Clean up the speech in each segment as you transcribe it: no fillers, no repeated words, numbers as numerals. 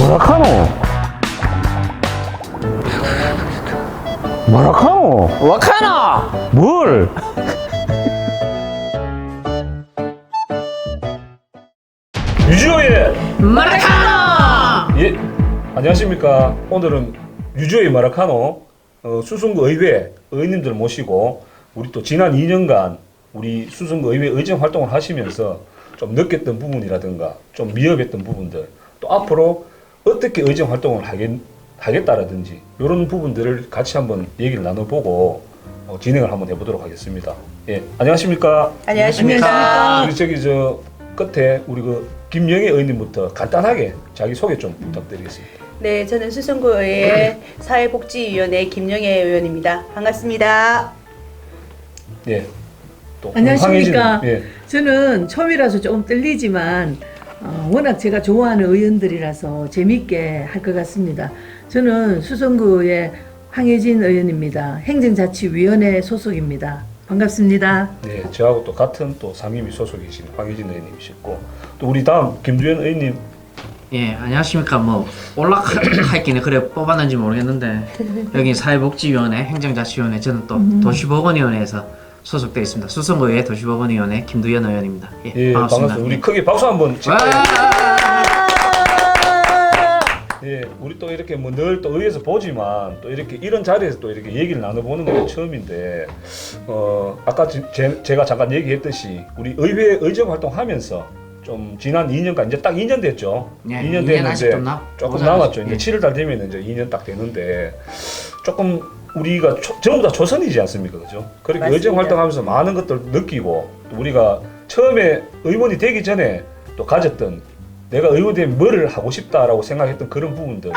뭐라카노? 뭐라카노? 와카나! 뭘? 유주호의 마라카나! 예, 안녕하십니까. 오늘은 유주호의 마라카노 수성구 의회 의원님들 모시고 우리 또 지난 2년간 우리 수성구 의회 의정 활동을 하시면서 좀 느꼈던 부분이라든가 좀 미흡했던 부분들 또 앞으로 어떻게 의정 활동을 하겠다라든지 이런 부분들을 같이 한번 얘기를 나눠보고 진행을 한번 해보도록 하겠습니다. 예, 안녕하십니까. 안녕하십니까. 우리 저기 저 끝에 우리 그 김영애 의원님부터 간단하게 자기 소개 좀 부탁드리겠습니다. 네, 저는 수성구의 사회복지위원회 김영애 의원입니다. 반갑습니다. 예. 또 안녕하십니까. 황혜진, 예. 저는 처음이라서 조금 떨리지만 워낙 제가 좋아하는 의원들이라서 재밌게 할 것 같습니다. 저는 수성구의 황혜진 의원입니다. 행정자치위원회 소속입니다. 반갑습니다. 네, 저하고 또 같은 또 상임위 소속이신 황혜진 의원님이셨고 또 우리 다음 김두현 의원님. 예, 안녕하십니까. 뭐 올라갈기는 그래 뽑았는지 모르겠는데 여기 사회복지위원회, 행정자치위원회, 저는 또 도시보건위원회에서 소속되어 있습니다. 수성구의 도시보건위원회 김두현 의원입니다. 예, 예, 반갑습니다. 우리 크게 박수 한번 칠게요. 예, 우리 또 이렇게 뭐 늘 또 의회에서 보지만 또 이렇게 이런 자리에서 또 이렇게 얘기를 나눠보는 건 처음인데 아까 제가 잠깐 얘기했듯이 우리 의회 의정 활동하면서 좀 지난 2년간 이제 딱 2년 됐죠. 예, 2년 2년 됐는데 아직 조금 모자라죠. 남았죠. 예. 이제 7월달 되면 이제 2년 딱 되는데 조금 우리가 전부 다 초선이지 않습니까, 그죠? 그렇게 맞습니다. 의정 활동하면서 많은 것들 느끼고 또 우리가 처음에 의원이 되기 전에 또 가졌던 내가 의원 되면 뭐를 하고 싶다라고 생각했던 그런 부분들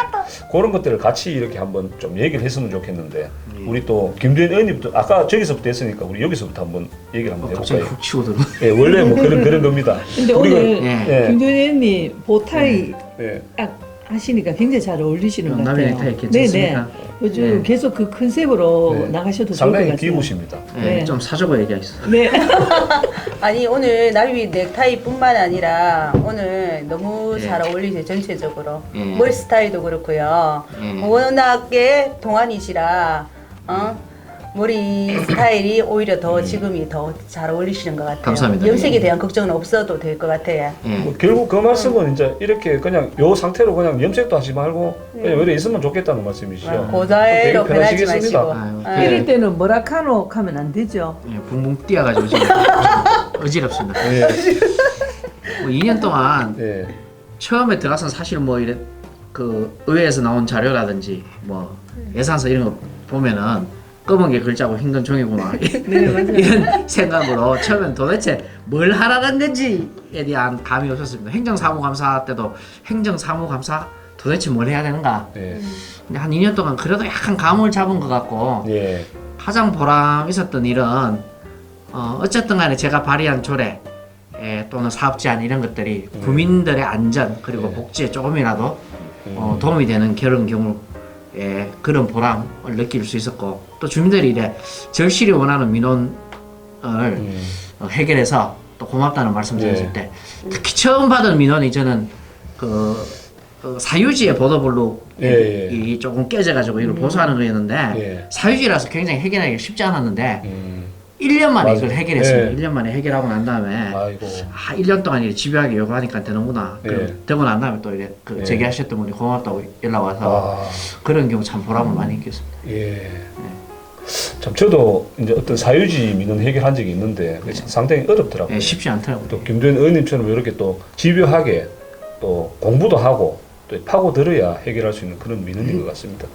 그런 것들을 같이 이렇게 한번 좀 얘기를 했으면 좋겠는데 우리 또 김두현 의원님부터 아까 저기서부터 했으니까 우리 여기서부터 한번 얘기를 한번 갑자기 해볼까요? 훅 치고 들어. 예, 원래 뭐 그런 겁니다. 근데 우리가- 오늘 예. 김도현 의원님 보타이 예, 딱 하시니까 굉장히 잘 어울리시는 것 남의 같아요. 넥타이 괜찮습니까? 요즘 네. 계속 그 컨셉으로 네. 나가셔도 좋을 것 상당히 같아요. 귀무십니다. 예, 네. 좀 사주고 얘기하겠습니다. 네. 아니, 오늘 나비 넥타이뿐만 아니라 오늘 너무 예. 잘 어울리세요, 전체적으로. 예. 머리 스타일도 그렇고요. 예. 워낙에 동안이시라, 머리 스타일이 오히려 더 지금이 더 잘 어울리시는 것 같아요. 감사합니다. 염색에 예. 대한 걱정은 없어도 될 것 같아요. 예. 뭐 결국 그 말씀은 이제 이렇게 그냥 요 상태로 그냥 염색도 하지 말고 그냥 이래 있으면 좋겠다는 말씀이시죠. 그대로 되게 변하지 편하시겠습니다. 마시고. 아유, 예. 이럴 때는 뭐라카노 하면 안 되죠. 예, 붕붕 뛰어가지고 지금 어지럽습니다. 예, 뭐 2년 동안 예, 처음에 들어가서 사실 뭐 이래 그 의회에서 나온 자료라든지 뭐 예산서 이런 거 보면은 검은 게 글자고 흰 건 종이구나 네, 맞아요. 이런 생각으로 처음엔 도대체 뭘 하라는 건지에 대한 감이 없었습니다. 행정사무감사 때도 행정사무감사 도대체 뭘 해야 되는가. 예, 근데 한 2년 동안 그래도 약간 감을 잡은 것 같고 예, 가장 보람 있었던 일은 어쨌든 간에 제가 발의한 조례 또는 사업 제안 이런 것들이 국민들의 안전 그리고 네. 복지에 조금이라도 도움이 되는 그런 경우에 그런 보람을 느낄 수 있었고 또 주민들이 이래 절실히 원하는 민원을 해결해서 또 고맙다는 말씀 드렸을 네. 때 특히 처음 받은 민원이 저는 그 사유지의 보도블록이 예, 예. 조금 깨져가지고 이걸 보수하는 거였는데 예. 사유지라서 굉장히 해결하기가 쉽지 않았는데 1년 만에 맞아요. 이걸 해결했어요. 예. 1년 만에 해결하고 난 다음에 아이고, 1년 동안 이렇게 집요하게 요구하니까 되는구나. 예. 되고 난 다음에 또 이래 예. 제기하셨던 분이 고맙다고 연락 와서 그런 경우 참 보람을 많이 느꼈습니다. 예. 참 저도 이제 어떤 사유지 민원 해결한 적이 있는데 그게 상당히 어렵더라고요. 예, 쉽지 않더라고요. 또 김두현 의원님처럼 이렇게 또 집요하게 또 공부도 하고 또 파고 들어야 해결할 수 있는 그런 민원인 것 같습니다.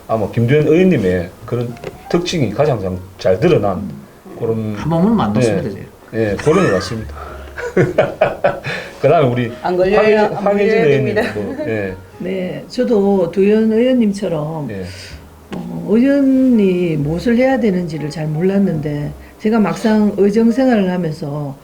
아마 김두현 의원님의 그런 특징이 가장 잘 드러난 그런 한 번만 만났습니다. 네. 예, 그런 것 같습니다. 그다음에 우리 안 걸려요. 안 황혜진 걸려야 됩니다. 의원님도 예, 네, 저도 두현 의원님처럼 예, 의원이 무엇을 해야 되는지를 잘 몰랐는데 제가 막상 의정 생활을 하면서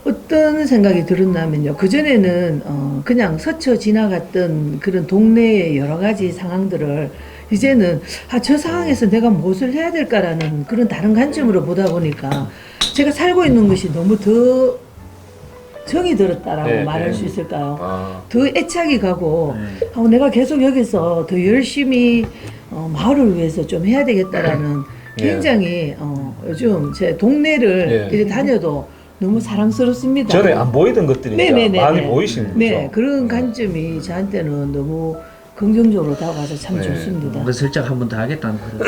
어떤 생각이 들었냐면요. 그전에는 그냥 스쳐 지나갔던 그런 동네의 여러 가지 상황들을 이제는 저 상황에서 내가 무엇을 해야 될까라는 그런 다른 관점으로 보다 보니까 제가 살고 있는 것이 너무 더 정이 들었다라고 네, 말할 네. 수 있을까요? 아, 더 애착이 가고 네. 내가 계속 여기서 더 열심히 마을을 위해서 좀 해야 되겠다라는 예. 굉장히 요즘 제 동네를 예. 이렇게 다녀도 너무 사랑스럽습니다. 전에 안 보이던 것들이 이제 네네네. 많이 보이시는 거죠. 네, 그런 관점이 저한테는 너무 긍정적으로 다가와서 참 네. 좋습니다. 뭐 슬쩍 한 번 더 하겠다는 그런.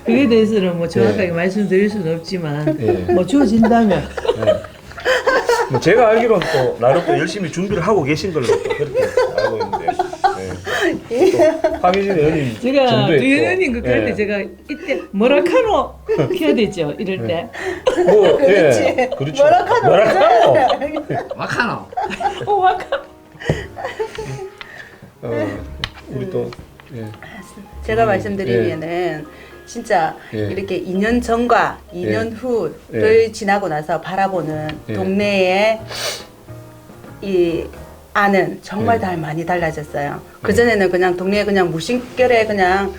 그에 대해서는 뭐 정확하게 네. 말씀드릴 수는 없지만 예. 뭐 주어진다면 네. 뭐 제가 알기로는 또 나름 또 열심히 준비를 하고 계신 걸로 또 그렇게 알고 있는데 네. 또 황희진 의원님 제가 정도의 또, 의원님 그 할 때 예. 제가 이때 뭐라카노 해야 되죠 이럴 때. 뭐, 그렇지. 예, 그렇죠. 뭐라카노. 뭐라카노. 와카노. 와카. 우리 또 예. 제가 말씀드리면은 진짜 예. 이렇게 2년 전과 2년 예. 후를 지나고 나서 바라보는 예. 동네의 이 안은 정말 예. 다 많이 달라졌어요. 그 전에는 그냥 동네에 그냥 무심결에 그냥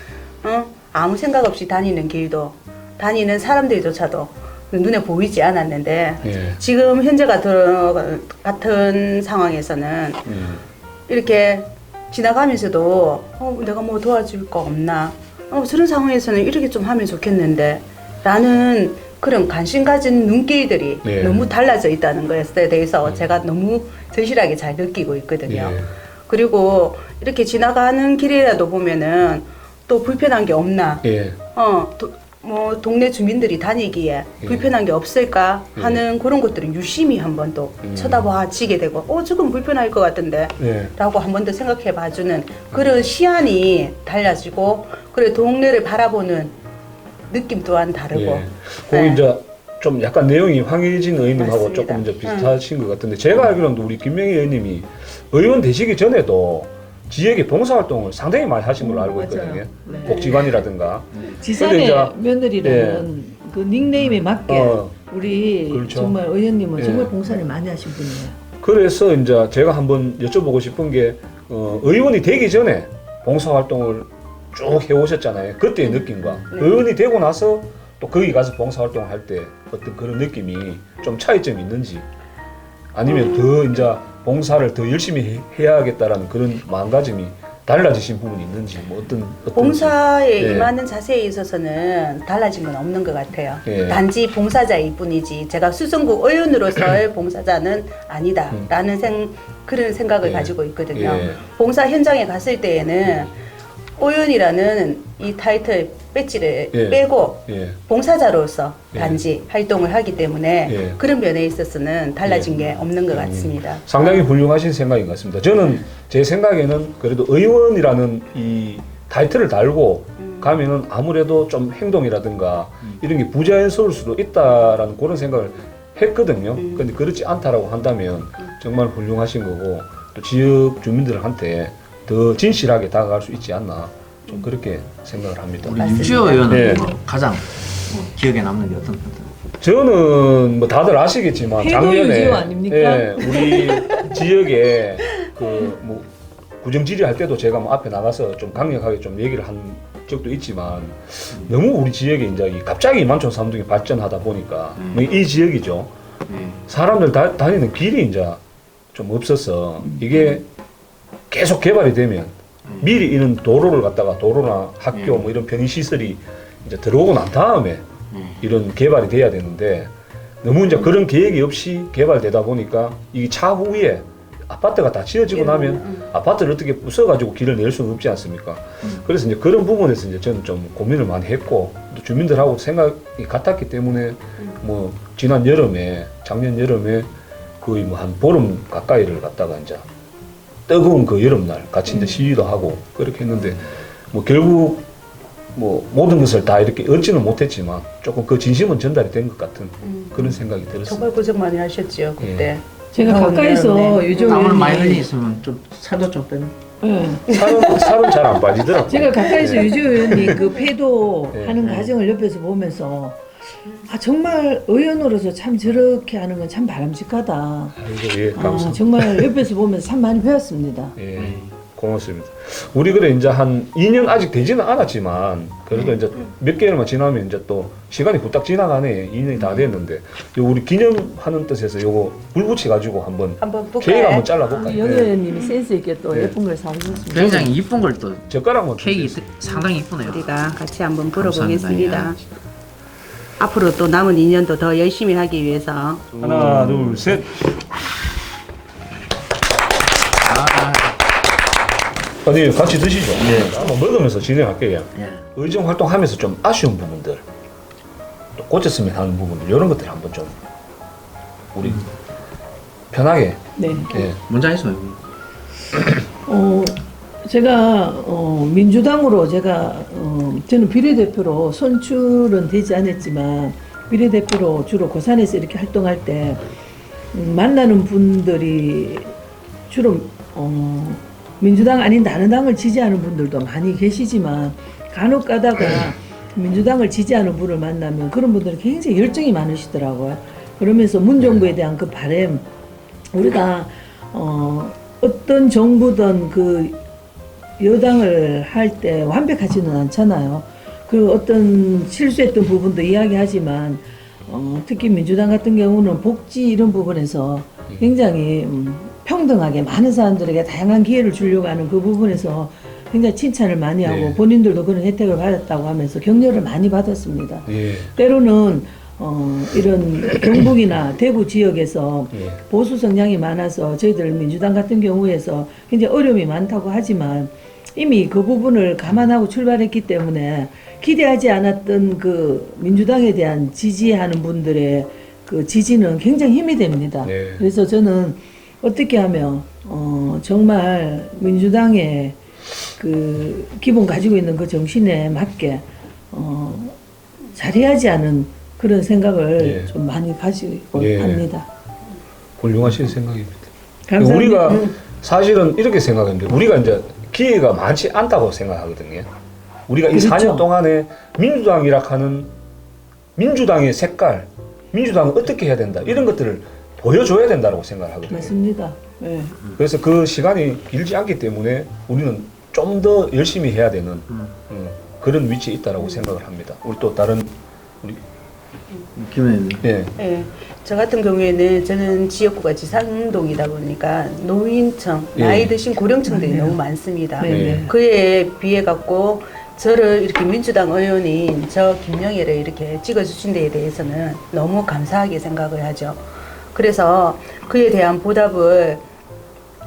아무 생각 없이 다니는 길도 다니는 사람들조차도 눈에 보이지 않았는데 예. 지금 현재 같은 상황에서는 이렇게 지나가면서도 내가 뭐 도와줄 거 없나 저런 상황에서는 이렇게 좀 하면 좋겠는데 라는 그런 관심 가진 눈길들이 네. 너무 달라져 있다는 것에 대해서 제가 너무 절실하게 잘 느끼고 있거든요. 예. 그리고 이렇게 지나가는 길이라도 보면은 또 불편한 게 없나 예. 뭐 동네 주민들이 다니기에 예. 불편한 게 없을까 하는 그런 것들을 유심히 한 번 또 쳐다봐지게 되고 조금 불편할 것 같은데 예. 라고 한 번 더 생각해 봐주는 그런 시안이 달라지고 그래 동네를 바라보는 느낌 또한 다르고 예. 거기 네. 이제 좀 약간 내용이 황희진 의원님하고 맞습니다. 조금 이제 비슷하신 것 같은데 제가 알기로는 우리 김명희 의원님이 의원 되시기 전에도 지역의 봉사활동을 상당히 많이 하신 걸로 알고 맞아요. 있거든요. 네. 복지관이라든가. 지산의 근데 며느리라는 그 닉네임에 맞게 우리 그렇죠. 정말 의원님은 예. 정말 봉사를 많이 하신 분이에요. 그래서 이제 제가 한번 여쭤보고 싶은 게 의원이 되기 전에 봉사활동을 쭉 해오셨잖아요. 그때의 느낌과 의원이 되고 나서 또 거기 가서 봉사활동을 할 때 어떤 그런 느낌이 좀 차이점이 있는지 아니면 더 이제 봉사를 더 열심히 해야겠다라는 그런 마음가짐이 달라지신 부분이 있는지 뭐 어떤 봉사에 예. 임하는 자세에 있어서는 달라진 건 없는 것 같아요. 예. 단지 봉사자일 뿐이지 제가 수성구 의원으로서의 봉사자는 아니다라는 그런 생각을 예. 가지고 있거든요. 예. 봉사 현장에 갔을 때에는 의원이라는 이 타이틀 배지를 예. 빼고 예. 봉사자로서 예. 단지 활동을 하기 때문에 예. 그런 면에 있어서는 달라진 예. 게 없는 것 같습니다. 상당히 훌륭하신 생각인 것 같습니다. 저는 제 생각에는 그래도 의원이라는 이 타이틀을 달고 가면은 아무래도 좀 행동이라든가 이런 게 부자연스러울 수도 있다라는 그런 생각을 했거든요. 근데 그렇지 않다라고 한다면 정말 훌륭하신 거고 또 지역 주민들한테 더 진실하게 다가갈 수 있지 않나 좀 그렇게 생각을 합니다. 우리 맞습니다. 유지호 의원은 네. 뭐 가장 기억에 남는 게 어떤 저는 뭐 다들 아시겠지만 해도 작년에 유지호 아닙니까? 예, 우리 지역에 그 뭐 구정지리 할 때도 제가 뭐 앞에 나가서 좀 강력하게 좀 얘기를 한 적도 있지만 너무 우리 지역에 이제 갑자기 만촌 삼동이 발전하다 보니까 뭐이 지역이죠. 사람들 다니는 길이 이제 좀 없어서 이게 계속 개발이 되면 미리 이런 도로를 갖다가 도로나 학교 뭐 이런 편의 시설이 이제 들어오고 난 다음에 이런 개발이 돼야 되는데 너무 이제 그런 계획이 없이 개발되다 보니까 이 차후에 아파트가 다 지어지고 나면 아파트를 어떻게 부숴가지고 길을 낼 수는 없지 않습니까? 그래서 이제 그런 부분에서 이제 저는 좀 고민을 많이 했고 또 주민들하고 생각이 같았기 때문에 뭐 지난 여름에 작년 여름에 거의 뭐 한 보름 가까이를 갔다가 이제 뜨거운 그 여름날 같이 이제 시위도 하고 그렇게 했는데 뭐 결국 뭐 모든 것을 다 이렇게 얻지는 못했지만 조금 그 진심은 전달이 된 것 같은 그런 생각이 들었습니다. 정말 고생 많이 하셨지요 그때. 제가 더운 가까이서 여름에. 유지호 땀을 많이 의원님 흘리시면 좀 살도 좀 빼면 예. 살은 잘 안 빠지더라고요. 제가 가까이서 유지호 의원님 그 폐도 네. 하는 과정을 옆에서 보면서 정말 의원으로서 참 저렇게 하는 건 참 바람직하다. 아이고, 예, 감사합니다. 정말 옆에서 보면서 참 많이 배웠습니다. 예. 고맙습니다. 우리 그래 이제 한 2년 아직 되지는 않았지만 그래도 이제 몇 개월만 지나면 이제 또 시간이 후딱 지나가네. 2년이 다 됐는데 요 우리 기념하는 뜻에서 요거 불 붙여 가지고 한번 볼까요? 케이크 한번 잘라볼까요? 영 네. 의원님이 센스 있게 또 네. 예쁜 걸 사오셨습니다. 굉장히 이쁜 걸 또 젓가락만 케이크 주세요. 상당히 이쁘네요. 우리가 같이 한번 감사합니다. 불어보겠습니다. 앞으로 또 남은 2년도 더 열심히 하기 위해서 하나, 둘, 셋. 아니 같이 드시죠. 한번 먹으면서 진행할게요. 예. 의정 활동하면서 좀 아쉬운 부분들, 또 고쳤으면 하는 부분들 이런 것들 한번 좀 우리 편하게. 네. 예. 문자 있어요. 제가 민주당으로 저는 비례대표로 선출은 되지 않았지만 비례대표로 주로 고산에서 이렇게 활동할 때 만나는 분들이 주로 민주당 아닌 다른 당을 지지하는 분들도 많이 계시지만 간혹 가다가 민주당을 지지하는 분을 만나면 그런 분들은 굉장히 열정이 많으시더라고요. 그러면서 문정부에 대한 그 바람, 우리가 어떤 정부든 그 여당을 할 때 완벽하지는 않잖아요. 그 어떤 실수했던 부분도 이야기하지만 특히 민주당 같은 경우는 복지 이런 부분에서 굉장히 평등하게 많은 사람들에게 다양한 기회를 주려고 하는 그 부분에서 굉장히 칭찬을 많이 하고 네. 본인들도 그런 혜택을 받았다고 하면서 격려를 많이 받았습니다. 예. 때로는 이런 경북이나 대구 지역에서 예. 보수 성향이 많아서 저희들 민주당 같은 경우에서 굉장히 어려움이 많다고 하지만 이미 그 부분을 감안하고 출발했기 때문에 기대하지 않았던 그 민주당에 대한 지지하는 분들의 그 지지는 굉장히 힘이 됩니다. 네. 그래서 저는 어떻게 하면 정말 민주당의 그 기본 가지고 있는 그 정신에 맞게 잘해야지 하는 그런 생각을 예. 좀 많이 가지고 예. 합니다. 훌륭하신 생각입니다. 감사합니다. 우리가 사실은 이렇게 생각하는데 우리가 이제 기회가 많지 않다고 생각하거든요. 우리가 이 그렇죠. 4년 동안에 민주당이라 하는 민주당의 색깔, 민주당은 어떻게 해야 된다 이런 것들을 보여줘야 된다고 생각하거든요. 맞습니다. 예. 그래서 그 시간이 길지 않기 때문에 우리는 좀 더 열심히 해야 되는 그런 위치에 있다라고 생각을 합니다. 우리 또 다른 우리 김혜님. 예. 예, 저 같은 경우에는 저는 지역구가 지상동이다 보니까 노인청, 예. 나이 드신 고령층들이 네. 너무 많습니다. 네. 네. 그에 비해 갖고 저를 이렇게 민주당 의원인 저 김영애를 이렇게 찍어주신 데에 대해서는 너무 감사하게 생각을 하죠. 그래서 그에 대한 보답을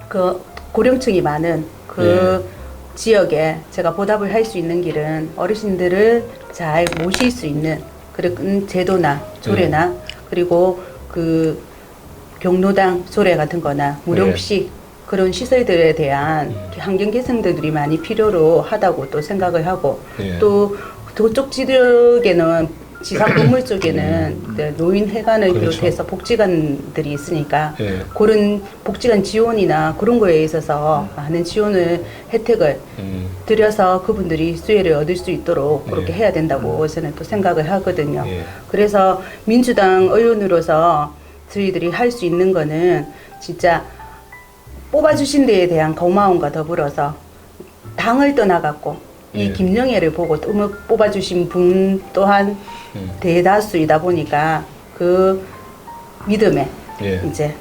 그 고령층이 많은 그 지역에 제가 보답을 할 수 있는 길은 어르신들을 잘 모실 수 있는 그런 제도나 조례나 그리고 그 경로당 조례 같은 거나 무료식 그런 시설들에 대한 환경 개선들이 많이 필요로 하다고 또 생각을 하고 예. 또 그쪽 지역에는 지상 건물 쪽에는 이제 노인회관을 그렇죠. 비롯해서 복지관들이 있으니까 예. 그런 복지관 지원이나 그런 거에 있어서 많은 지원을 혜택을 드려서 그분들이 수혜를 얻을 수 있도록 그렇게 예. 해야 된다고 저는 또 생각을 하거든요. 예. 그래서 민주당 의원으로서 저희들이 할 수 있는 거는 진짜 뽑아주신 데에 대한 고마움과 더불어서 당을 떠나갔고 이 예. 김영애를 보고 또 뽑아주신 분 또한 대다수이다 보니까 그 믿음에 예. 이제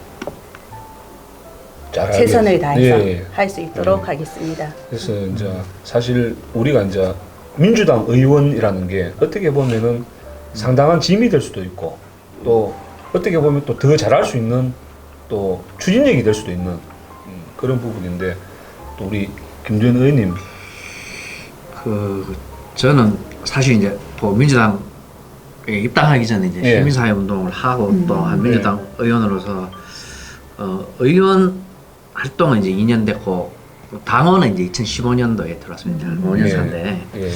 잘 최선을 알겠습니다. 다해서 예, 예. 할 수 있도록 하겠습니다. 그래서 이제 사실 우리가 이제 민주당 의원이라는 게 어떻게 보면은 상당한 짐이 될 수도 있고 또 어떻게 보면 또 더 잘할 수 있는 또 추진력이 될 수도 있는 그런 부분인데 또 우리 김두현 의원님 저는 사실 이제 그 민주당 입당하기 전에 이제 예. 시민사회 운동을 하고 또 한 민주당 의원으로서 의원 활동은 이제 2년 됐고 또 당원은 이제 2015년도에 들어왔습니다. 5년 차인데 예.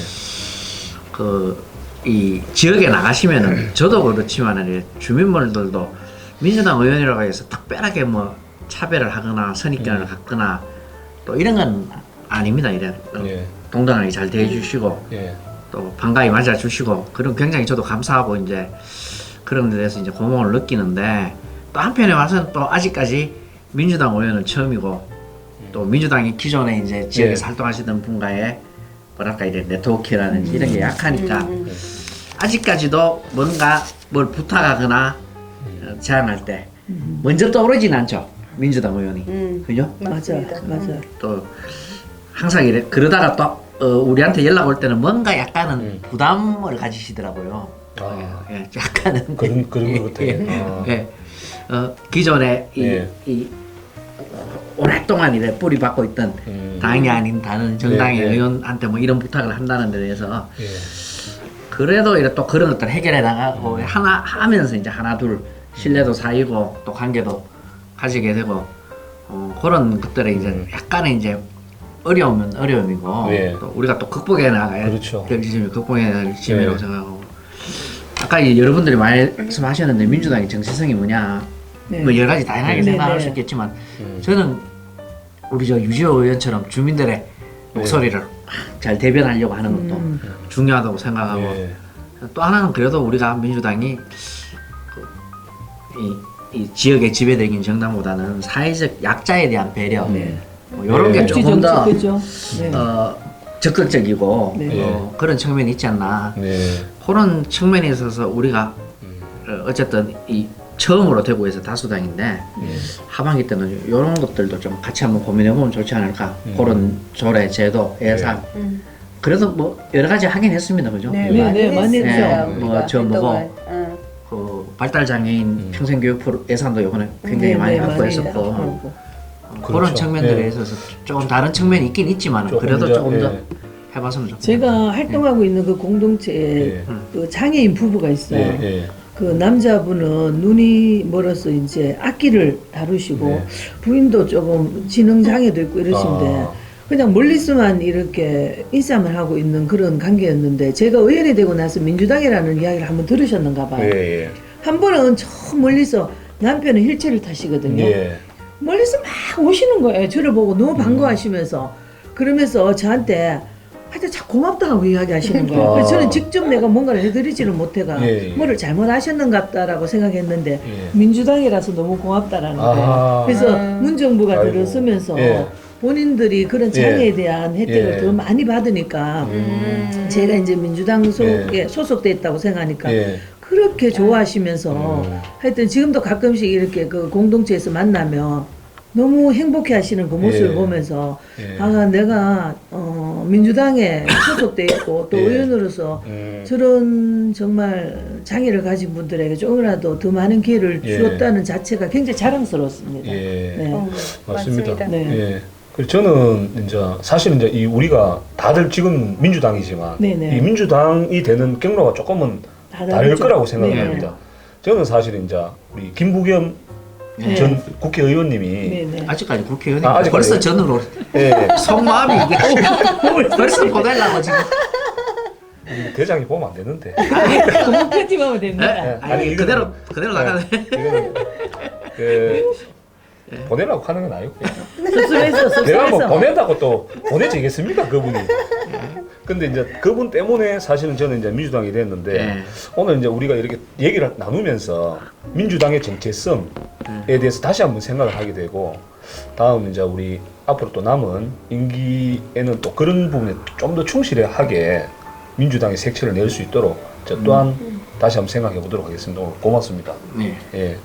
이 지역에 나가시면은 저도 그렇지만 이제 주민분들도 민주당 의원이라고 해서 특별하게 뭐 차별을 하거나 선입견을 갖거나 또 이런 건 아닙니다. 이래 예. 동등하게 잘 대해주시고 예. 또 반가이 맞아주시고 그런 굉장히 저도 감사하고 이제 그런 데 대해서 이제 고마움을 느끼는데 또 한편에 와서는 또 아직까지 민주당 의원은 처음이고 또 민주당이 기존에 이제 지역에서 활동하시던 분과의 뭐랄까 이제 네트워크라는 이런 게 약하니까 아직까지도 뭔가 뭘 부탁하거나 제안할 때 먼저 떠오르진 않죠 민주당 의원이 그죠? 맞아, 맞아. 또 항상 이래 그러다가 또 우리한테 연락 올 때는 뭔가 약간은 부담을 가지시더라고요. 아. 예, 약간은 그런 것 같아요. 예, 아. 예. 기존에 예. 이 오랫동안 이래 뿌리 받고 있던 당이 아닌 다른 정당의 네, 네. 의원한테 뭐 이런 부탁을 한다는 데 대해서 예. 그래도 이래 또 그런 것들 해결해 나가고 하나 하면서 이제 하나 둘 신뢰도 쌓이고 또 관계도 가지게 되고 그런 것들에 이제 약간의 이제 어려움은 어려움이고 네. 또 우리가 또 극복해 나가야 그렇죠. 될 지점이 극복해야 될 지점이라고 네. 생각하고 아까 이제 여러분들이 말씀하셨는데 민주당의 정체성이 뭐냐 네. 뭐 여러 가지 다양하게 네, 생각할 네. 수 있겠지만 저는 우리 저 유지호 의원처럼 주민들의 목소리를 잘 대변하려고 하는 것도 중요하다고 생각하고 예. 또 하나는 그래도 우리가 민주당이 이 지역에 지배적인 정당보다는 사회적 약자에 대한 배려 네. 뭐 이런 게 네. 조금 더 그죠? 네. 적극적이고 네. 그런 측면이 있지 않나 네. 그런 측면에 있어서 우리가 어쨌든 이 처음으로 대구에서 다수당인데 하반기 때는 이런 것들도 좀 같이 한번 고민해보면 좋지 않을까 그런 조례, 제도, 예산 그래도 뭐 여러 가지 하긴 했습니다 그죠? 네, 네, 많이 네, 많이 했어요. 했죠. 우리가 뭐 저 뭐고. 활동을. 응. 그 발달장애인 평생교육 예산도 이번에 굉장히 많이 확보했었고 하고. 그런 그렇죠. 측면들에 예. 있어서 조금 다른 측면이 있긴 있지만 조금 그래도 이제, 조금 더 예. 해봤으면 좋겠다. 제가 활동하고 있는 그 공동체에 예. 그 장애인 부부가 있어요. 예. 예. 그 남자분은 눈이 멀어서 이제 악기를 다루시고 네. 부인도 조금 지능 장애도 있고 이러신데 아. 그냥 멀리서만 이렇게 인싸만 하고 있는 그런 관계였는데 제가 의원이 되고 나서 민주당이라는 이야기를 한번 들으셨는가 봐요. 예. 한 번은 저 멀리서 남편은 휠체어를 타시거든요. 예. 멀리서 막 오시는 거예요. 저를 보고 너무 반가워하시면서 그러면서 저한테 하여튼 참 고맙다고 이야기하시는 거예요. 아. 그래서 저는 직접 내가 뭔가를 해드리지를 못해가 예, 예. 뭐를 잘못하셨는갑다라고 생각했는데 예. 민주당이라서 너무 고맙다라는 아. 거예요. 그래서 문정부가 아이고. 들어서면서 예. 본인들이 그런 장애에 대한 혜택을 예. 더 많이 받으니까 제가 이제 민주당 예. 소속돼 있다고 생각하니까 예. 그렇게 좋아하시면서 하여튼 지금도 가끔씩 이렇게 그 공동체에서 만나면 너무 행복해 하시는 그 모습을 예. 보면서 예. 아 내가 민주당에 소속돼 있고 또 예. 의원으로서 저런 정말 장애를 가진 분들에게 조금이라도 더 많은 기회를 예. 주었다는 자체가 굉장히 자랑스럽습니다. 예. 네. 맞습니다. 네. 예. 그래서 저는 이제 사실 이제 이 우리가 다들 지금 민주당이지만 네네. 이 민주당이 되는 경로가 조금은 다를 다르죠. 거라고 네. 생각합니다. 저는 사실 이제 우리 김부겸 네. 전 국회의원님이 네네. 아직까지 국회의원이 아직까지 벌써 전으로 예. 속마음이 이게 벌써 보내려고 지금 대장이 보면 안 되는데. 공편집하면 예? 됩니다. 아니 이거는- 그대로 나가네. 이거는 그 보내려고 하는 건 아니고 섭섭해서 내가 뭐 섭섭해서. 보낸다고 또 보내지겠습니까 그분이. 근데 이제 그분 때문에 사실은 저는 이제 민주당이 됐는데 예. 오늘 이제 우리가 이렇게 얘기를 나누면서 민주당의 정체성에 대해서 다시 한번 생각을 하게 되고 다음 이제 우리 앞으로 또 남은 임기에는 또 그런 부분에 좀 더 충실하게 민주당의 색채를 낼 수 있도록 저 또한 다시 한번 생각해 보도록 하겠습니다. 오늘 고맙습니다. 네. 예.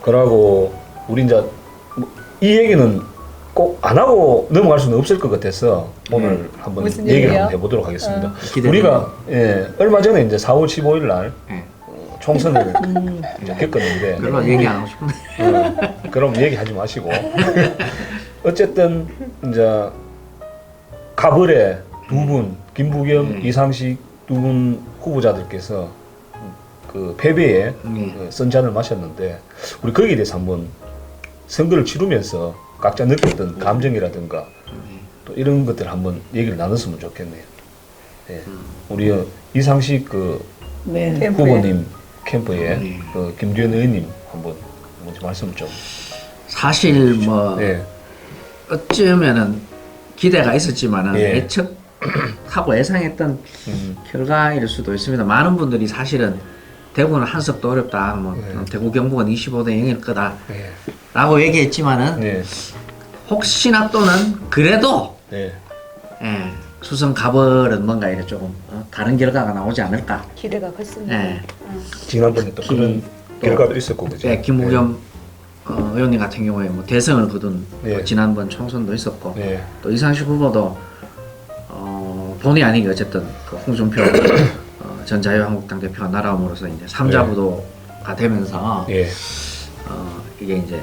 그러고 우리 이제 이 얘기는 꼭 안 하고 넘어갈 수는 없을 것 같아서 오늘 한번 무슨 얘기를 얘기예요? 한번 해보도록 하겠습니다. 기대돼요. 우리가 얼마 전에 이제 4월 15일 날 예. 총선을 이제 겪었는데 별로 얘기 안 하고 싶은데. 그럼 얘기하지 마시고 어쨌든 이제 가벌의 두 분 김부겸, 이상식 두 분 후보자들께서 그 패배에 그 선잔을 마셨는데 우리 거기에 대해서 한번 선거를 치르면서 각자 느꼈던 감정이라든가 또 이런 것들 한번 얘기를 나눴으면 좋겠네요. 예. 우리 이상식 그 네. 캠프에. 후보님 캠프에 그 김두현 의원님 한번 먼저 말씀 좀. 사실 뭐 예. 어쩌면은 기대가 있었지만은 예. 예측하고 예상했던 결과일 수도 있습니다. 많은 분들이 사실은 대구는 한석도 어렵다. 뭐 대구 경북은 25대 0일 거다. 예. 라고 얘기했지만은 네. 혹시나 또는 그래도 네. 예, 수성 가벌은 뭔가 이렇게 조금 다른 결과가 나오지 않을까. 기대가 컸습니다. 예. 지난번에 또 그런 결과도 있었고 그죠? 예, 김부겸 의원님 같은 경우에 뭐 대선을 거둔 네. 지난번 총선도 있었고 네. 또 이상식 후보도 본의 아니게 어쨌든 그 홍준표 전 자유한국당 대표가 날아옴으로써 이제 3자 네. 구도가 되면서 예. 이게 이제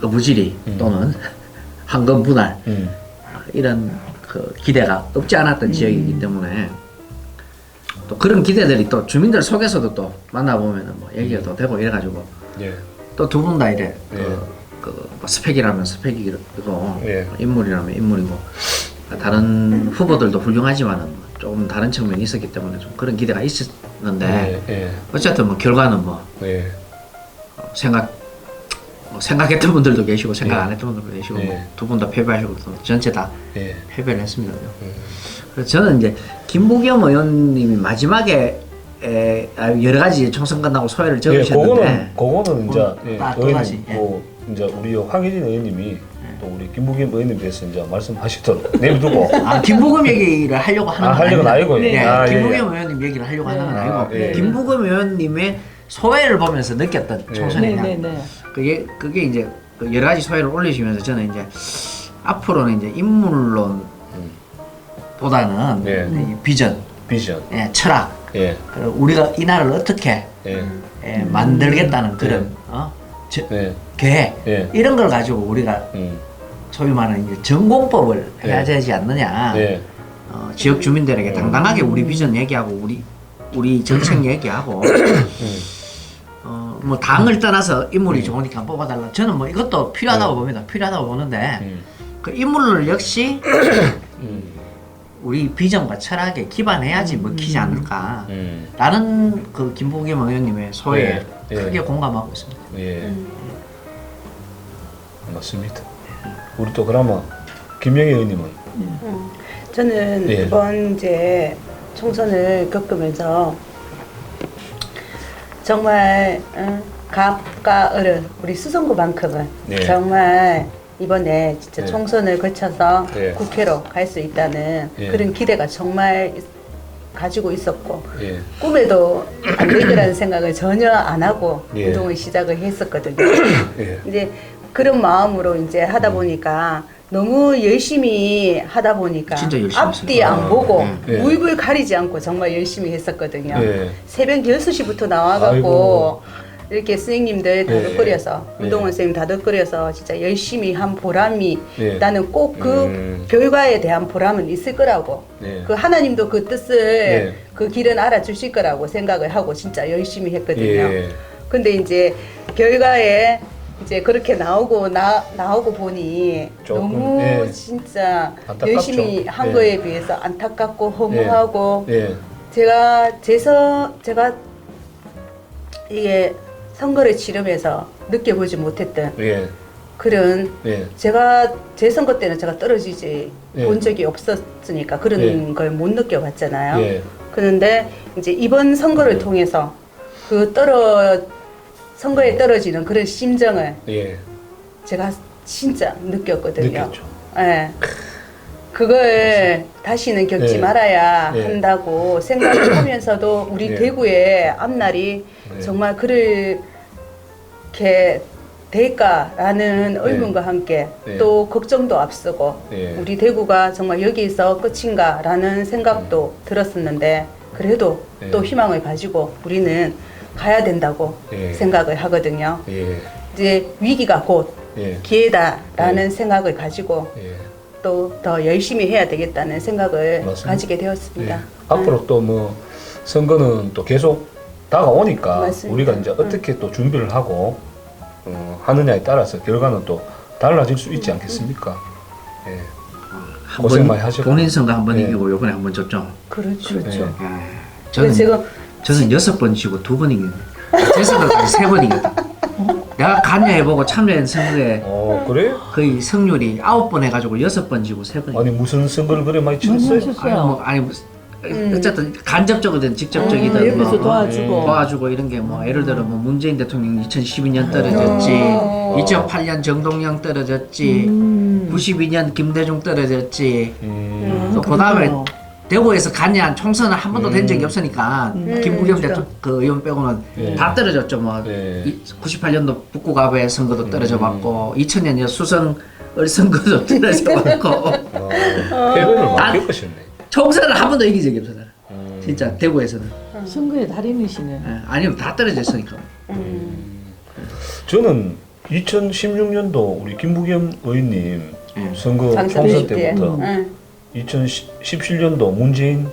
의무질의 음. 또는 황금 분할 이런 그 기대가 없지 않았던 지역이기 때문에 또 그런 기대들이 또 주민들 속에서도 또 만나보면은 뭐 얘기가 또 되고 이래가지고 예. 또 두 분 다 이래 예. 뭐 스펙이라면 스펙이고 예. 인물이라면 인물이고 다른 후보들도 훌륭하지만은 조금 다른 측면이 있었기 때문에 좀 그런 기대가 있었는데 예. 어쨌든 뭐 결과는 뭐 예. 생각했던 분들도 계시고 생각 예. 안 했던 분들도 계시고 예. 두 분 다 패배하시고 또 전체 다 예. 패배를 했습니다. 그래서 저는 이제 김부겸 의원님이 마지막에 여러 가지 총선 끝나고 소회를 예, 적으셨는데 그거는 이제 예, 또 다시, 의원님, 뭐 이제 우리 황혜진 의원님이 또 우리 김부겸 의원님 대해서 이제 말씀하시도록 내비두고 김부겸 얘기를 하려고 하는 건 하려고 아니고 네, 아, 김부겸 의원님 얘기를 하려고 하는 건 아, 아니고 예. 김부겸 의원님의 소회를 보면서 느꼈던 예. 총선이냐 네네네. 그게 이제 그 여러 가지 소회를 올리시면서 저는 이제 앞으로는 이제 인물론보다는 네. 이 비전, 비전. 예, 철학, 예. 그리고 우리가 이 나라를 어떻게 예. 만들겠다는 그런 네. 네. 계획 예. 이런 걸 가지고 우리가 소위 말하는 이제 전공법을 해야 네. 되지 않느냐. 네. 지역 주민들에게 당당하게 우리 비전 얘기하고 우리 정책 얘기하고 뭐 당을 떠나서 인물이 좋으니까 뽑아달라. 저는 뭐 이것도 필요하다고 봅니다. 필요하다고 보는데 그 인물을 역시 우리 비전과 철학에 기반해야지 먹히지 않을까. 라는 그 김부겸 의원님의 소회에 예. 크게 공감하고 있습니다. 예. 맞습니다. 우리 또 그러면 김영희 의원님은 저는 예. 이번 이제 총선을 겪으면서 정말 갑과 을은 우리 수성구만큼은 네. 정말 이번에 진짜 네. 총선을 거쳐서 네. 국회로 갈 수 있다는 예. 그런 기대가 정말 가지고 있었고 예. 꿈에도 안 될 거라는 생각을 전혀 안 하고 예. 운동을 시작을 했었거든요. 예. 이제 그런 마음으로 이제 하다 보니까 너무 열심히 하다 보니까 진짜 열심히 앞뒤 했어요. 안 보고 예. 무입을 가리지 않고 정말 열심히 했었거든요. 예. 새벽 6시부터 나와갖고 아이고. 이렇게 선생님들 다독거려서 예. 운동원 선생님 다독거려서 진짜 열심히 한 보람이 예. 나는 꼭 그 결과에 대한 보람은 있을 거라고 예. 그 하나님도 그 뜻을 예. 그 길은 알아주실 거라고 생각을 하고 진짜 열심히 했거든요. 예. 근데 이제 결과에 이제 그렇게 나오고 보니 조금, 너무 예. 진짜 안타깝죠. 열심히 한 예. 거에 비해서 안타깝고 허무하고 예. 제가 이게 선거를 치르면서 느껴보지 못했던 예. 그런 예. 제가 제 선거 때는 제가 떨어지지 예. 본 적이 없었으니까 그런 예. 걸 못 느껴봤잖아요. 예. 그런데 이제 이번 선거를 통해서 그 선거에 떨어지는 그런 심정을 예. 제가 진짜 느꼈거든요. 느꼈죠. 예. 그걸 다시는 겪지 예. 말아야 예. 한다고 생각을 하면서도 우리 예. 대구의 앞날이 예. 정말 그렇게 될까라는 의문과 함께 예. 또 걱정도 앞서고 예. 우리 대구가 정말 여기서 끝인가라는 생각도 들었었는데 그래도 예. 또 희망을 가지고 우리는 가야 된다고 예. 생각을 하거든요. 예. 이제 위기가 곧 예. 기회다라는 예. 생각을 가지고 예. 또 더 열심히 해야 되겠다는 생각을 맞습니다. 가지게 되었습니다. 예. 앞으로 또 뭐 선거는 또 계속 다가오니까 맞습니다. 우리가 이제 어떻게 또 준비를 하고 하느냐에 따라서 결과는 또 달라질 수 있지 않겠습니까? 예. 고생 많이 하셨고. 본인 선거 한 번 예. 이기고 요번에 한 번 졌죠. 그렇죠. 예. 저는 제가 저는 6번 지고 2번 이겼네. 제 선거까지 3번 이겼다. 내가 관여해보고 참여한 선거에 그래? 거의 승률이 9번 해가지고 6번 지고 3번. 아니 무슨 선거를 그래 많이 많이 치렀어요? 하셨어요. 어쨌든 간접적이든 직접적이든 옆에서 뭐, 도와주고. 도와주고 이런 게 뭐 예를 들어 뭐 문재인 대통령 2012년 떨어졌지, 2008년 정동영 떨어졌지, 92년 김대중 떨어졌지. 또 그다음에 대구에서 간야 총선은 한 번도 된 적이 없으니까 김부겸 그 의원 빼고는 다 떨어졌죠. 뭐 98년도 북구갑의 선거도 떨어져 봤고 2000년 수성 선거도 떨어져 봤고 패배를 많이 겪으셨네. 총선을 한 번도 이긴 적이 없어요. 진짜 대구에서는. 선거의 달인이시네. 예, 아니면 다 떨어졌으니까. 저는 2016년도 우리 김부겸 의원님 선거 총선 당선되실 때부터 응. 2017년도 문재인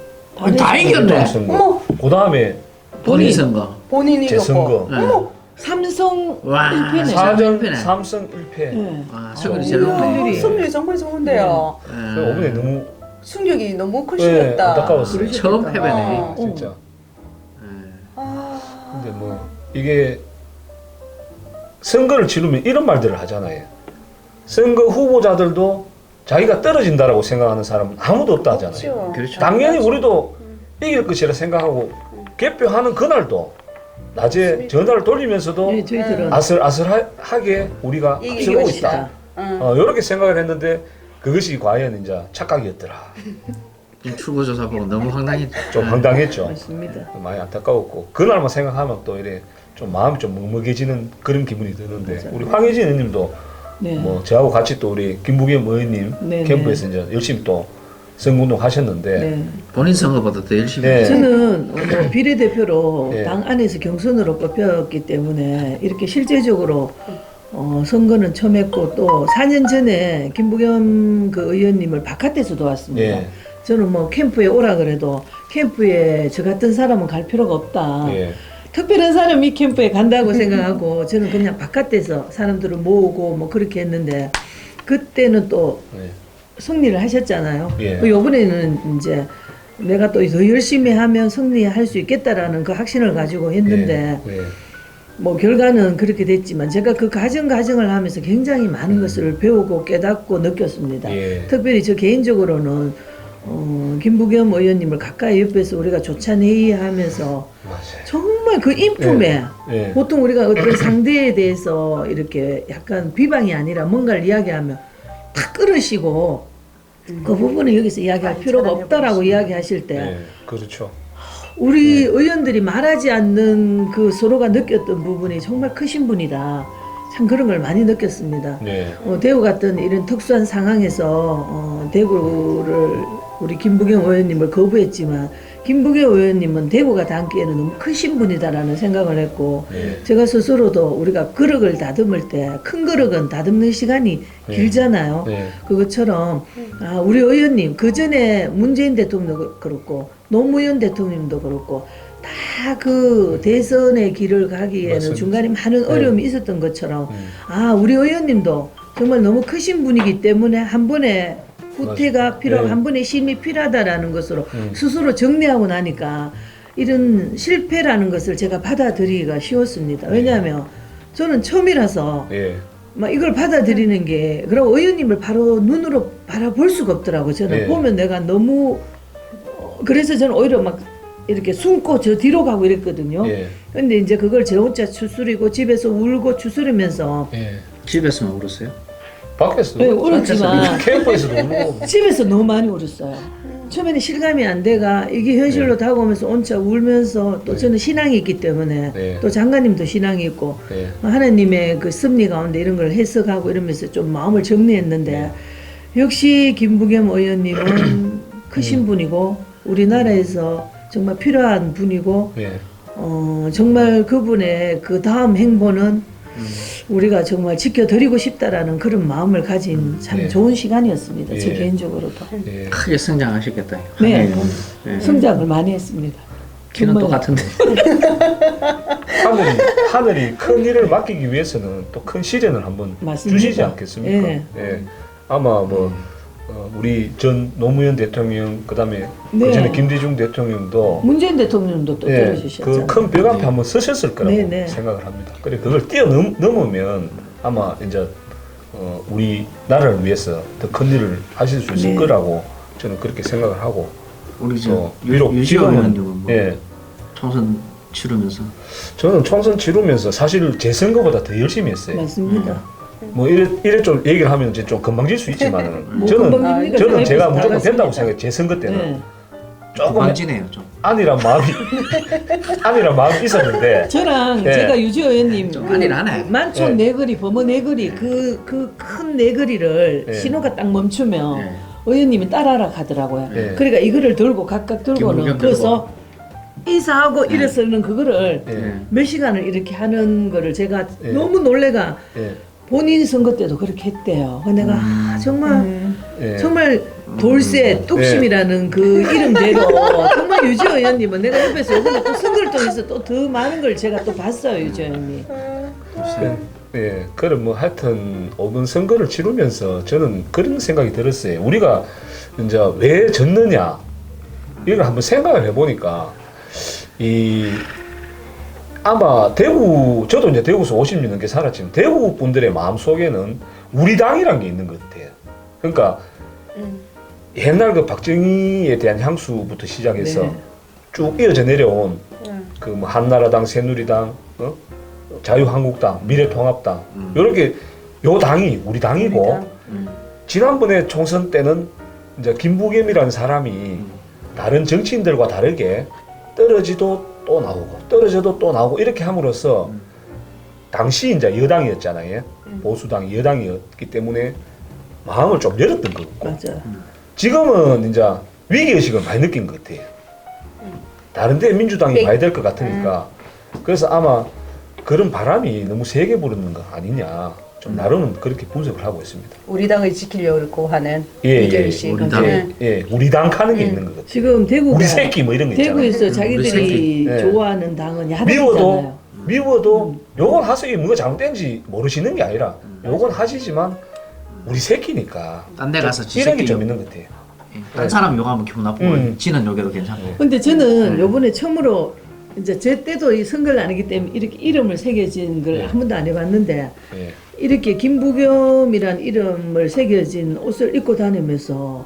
다 이겼네. 선거, 그 다음에 본인 선거. 본인이 재선거. 예. 어머, 삼성 와, 1패네. 사- 4전 일패네. 3승 1패. 예. 와, 승률이 제일 높네. 승률이 정말 좋은데요. 예. 어머니 너무 충격이 너무 네, 크시겠다. 안타까웠어요. 그러시- 처음 패배네. 어. 진짜. 아, 근데 뭐 이게 선거를 치르면 이런 말들을 하잖아요. 선거 후보자들도 자기가 떨어진다라고 생각하는 사람은 아무도 없다 하잖아요. 그렇죠. 그렇죠. 당연히 우리도 이길 것이라 생각하고 개표하는 그날도 낮에 전화를 돌리면서도 네, 저희들은 아슬아슬하게 우리가 이길 앞서고 것이다. 있다. 응. 이렇게 생각을 했는데 그것이 과연 이제 착각이었더라. 출구조사 보고 너무 황당했죠. 좀 황당했죠. 맞습니다. 많이 안타까웠고 그날만 생각하면 또 이래 좀 마음이 좀 먹먹해지는 그런 기분이 드는데 맞아요. 우리 황혜진 의원님도 네. 뭐 저하고 같이 또 우리 김부겸 의원님 네, 캠프에서 이제 열심히 또 선거운동 하셨는데 네. 본인 선거보다 더 열심히 네. 했죠. 저는 뭐 비례대표로 네. 당 안에서 경선으로 뽑혔기 때문에 이렇게 실제적으로 선거는 처음 했고 또 4년 전에 김부겸 그 의원님을 바깥에서 도왔습니다. 예. 저는 뭐 캠프에 오라 그래도 캠프에 저 같은 사람은 갈 필요가 없다. 예. 특별한 사람이 캠프에 간다고 생각하고 저는 그냥 바깥에서 사람들을 모으고 뭐 그렇게 했는데 그때는 또 네. 승리를 하셨잖아요. 예. 이번에는 이제 내가 또 더 열심히 하면 승리할 수 있겠다라는 그 확신을 가지고 했는데 예. 예. 뭐 결과는 그렇게 됐지만 제가 그 과정을 하면서 굉장히 많은 것을 배우고 깨닫고 느꼈습니다. 예. 특별히 저 개인적으로는 김부겸 의원님을 가까이 옆에서 우리가 조찬 회의하면서 맞아요. 정말 그 인품에 예. 보통 우리가 어떤 상대에 대해서 이렇게 약간 비방이 아니라 뭔가를 이야기하면 탁 끌으시고 그 부분은 여기서 이야기할 많이 필요가 잘하냐고 없다라고 하시죠. 이야기하실 때 예. 그렇죠. 우리 의원들이 말하지 않는 그 서로가 느꼈던 부분이 정말 크신 분이다. 참 그런 걸 많이 느꼈습니다. 네. 대구 같은 이런 특수한 상황에서 대구를 우리 김부겸 의원님을 거부했지만 김부겸 의원님은 대구가 닿기에는 너무 크신 분이다라는 생각을 했고 네. 제가 스스로도 우리가 그릇을 다듬을 때 큰 그릇은 다듬는 시간이 네. 길잖아요. 네. 그것처럼 우리 의원님 그 전에 문재인 대통령도 그렇고 노무현 대통령도 그렇고 다 그 대선의 길을 가기에는 맞습니다. 중간에 많은 네. 어려움이 있었던 것처럼 우리 의원님도 정말 너무 크신 분이기 때문에 한 번에 후퇴가 맞습니다. 필요하고 네. 한 번에 심이 필요하다라는 것으로 스스로 정리하고 나니까 이런 실패라는 것을 제가 받아들이기가 쉬웠습니다. 왜냐하면 저는 처음이라서 예. 막 이걸 받아들이는 게 그리고 의원님을 바로 눈으로 바라볼 수가 없더라고. 저는 네. 보면 내가 너무 그래서 저는 오히려 막 이렇게 숨고 저 뒤로 가고 이랬거든요. 예. 근데 이제 그걸 제 혼자 추스리고 집에서 울고 추스리면서 예. 집에서만 울었어요? 밖에서도 네, 울었지만 캠프에서도 울고 집에서 너무 많이 울었어요. 처음에는 실감이 안 돼가 이게 현실로 네. 다가오면서 온차 울면서 또 네. 저는 신앙이 있기 때문에 네. 또 장관님도 신앙이 있고 예. 하나님의 그 섭리 가운데 이런 걸 해석하고 이러면서 좀 마음을 정리했는데 네. 역시 김부겸 의원님은 크신 분이고 우리나라에서 정말 필요한 분이고 예. 정말 그분의 그 다음 행보는 우리가 정말 지켜드리고 싶다라는 그런 마음을 가진 참 네. 좋은 시간이었습니다. 제 예. 개인적으로도. 예. 크게 성장하셨겠다. 네. 네. 성장을 많이 했습니다. 키는 정말. 똑같은데. 하늘이 큰 일을 맡기기 위해서는 또 큰 시련을 한번 맞습니다. 주시지 않겠습니까? 예. 예. 아마 뭐 우리 전 노무현 대통령 그다음에 네. 그전에 김대중 대통령도 문재인 대통령도 또 예, 들어주셨잖아요. 그 큰 벽 앞에 한번 서셨을 거라고 네, 네. 생각을 합니다. 그래 그걸 뛰어넘으면 아마 이제 우리 나라를 위해서 더 큰 일을 하실 수 있을 네. 거라고 저는 그렇게 생각을 하고 우리 또 저 비록 유지호 지금은 의원님은 뭐 예. 총선 치르면서 저는 총선 치르면서 사실 제 선거보다 더 열심히 했어요. 맞습니다. 뭐 이래 좀 얘기를 하면 이제 좀 건방질 수 있지만은 뭐 저는 금방입니까? 저는 제가 다 무조건 갔습니다. 된다고 생각해요. 제 선거 때는 네. 조금 건방지네요 좀. 안이란 마음이 안이란 마음이 있었는데 저랑 예. 제가 유지호 의원님 좀 안일하네. 만촌 예. 네거리 범어 네거리 그 큰 네거리를 예. 신호가 딱 멈추면 예. 의원님이 따라라 하더라고요. 예. 그러니까 이거를 들고 각각 들고는 김부겸 그래서 인사하고 일어서는 그거를 예. 몇 시간을 이렇게 하는 거를 제가 예. 너무 놀래가 예. 본인 선거 때도 그렇게 했대요. 근데 내가 정말 예. 정말 돌쇠 뚝심이라는 그 이름대로 정말 유지호 의원님은 내가 옆에서 이번에 또 선거를 통해서 또 더 많은 걸 제가 또 봤어요, 유지호 의원님. 예, 그럼 뭐 하여튼 5번 선거를 치르면서 저는 그런 생각이 들었어요. 우리가 이제 왜 졌느냐 이걸 한번 생각을 해보니까 이 아마 대구 저도 이제 대구에서 50년 넘게 살았지만 대구 분들의 마음 속에는 우리 당이란 게 있는 것 같아요. 그러니까 옛날 그 박정희에 대한 향수부터 시작해서 네. 쭉 이어져 내려온 그 뭐 한나라당, 새누리당, 자유한국당, 미래통합당 이렇게 요 당이 우리 당이고 지난번에 총선 때는 이제 김부겸이라는 사람이 다른 정치인들과 다르게 떨어지도 또 나오고 떨어져도 또 나오고 이렇게 함으로써 당시 이제 여당이었잖아요. 보수당이 여당이었기 때문에 마음을 좀 열었던 것 같고 맞아. 지금은 이제 위기의식을 많이 느낀 것 같아요. 다른 데 민주당이 네. 봐야 될 것 같으니까 그래서 아마 그런 바람이 너무 세게 부르는 거 아니냐 좀 나름은 그렇게 분석을 하고 있습니다. 우리 당을 지키려고 하는 예, 이결식. 우리 당. 예, 우리 당 하는 게 있는 것 같아요. 지금 대구가 우리 새끼 뭐 이런 거 있잖아요. 대구에서 우리 자기들이 새끼. 예. 좋아하는 당은 미워도 야당이잖아요. 미워도 요건 하세요. 뭐가 잘못된지 모르시는 게 아니라 요건 하시지만 우리 새끼니까 딴데 가서 지 이런 게 새끼 좀 욕. 있는 것 같아요. 딴 사람 욕하면 기분 나쁘고 지는 욕해도 괜찮고. 근데 저는 요번에 처음으로 이제 제 때도 이 선거를 안 하기 때문에 이렇게 이름을 새겨진 걸 한 번도 안 해봤는데 예. 이렇게 김부겸이란 이름을 새겨진 옷을 입고 다니면서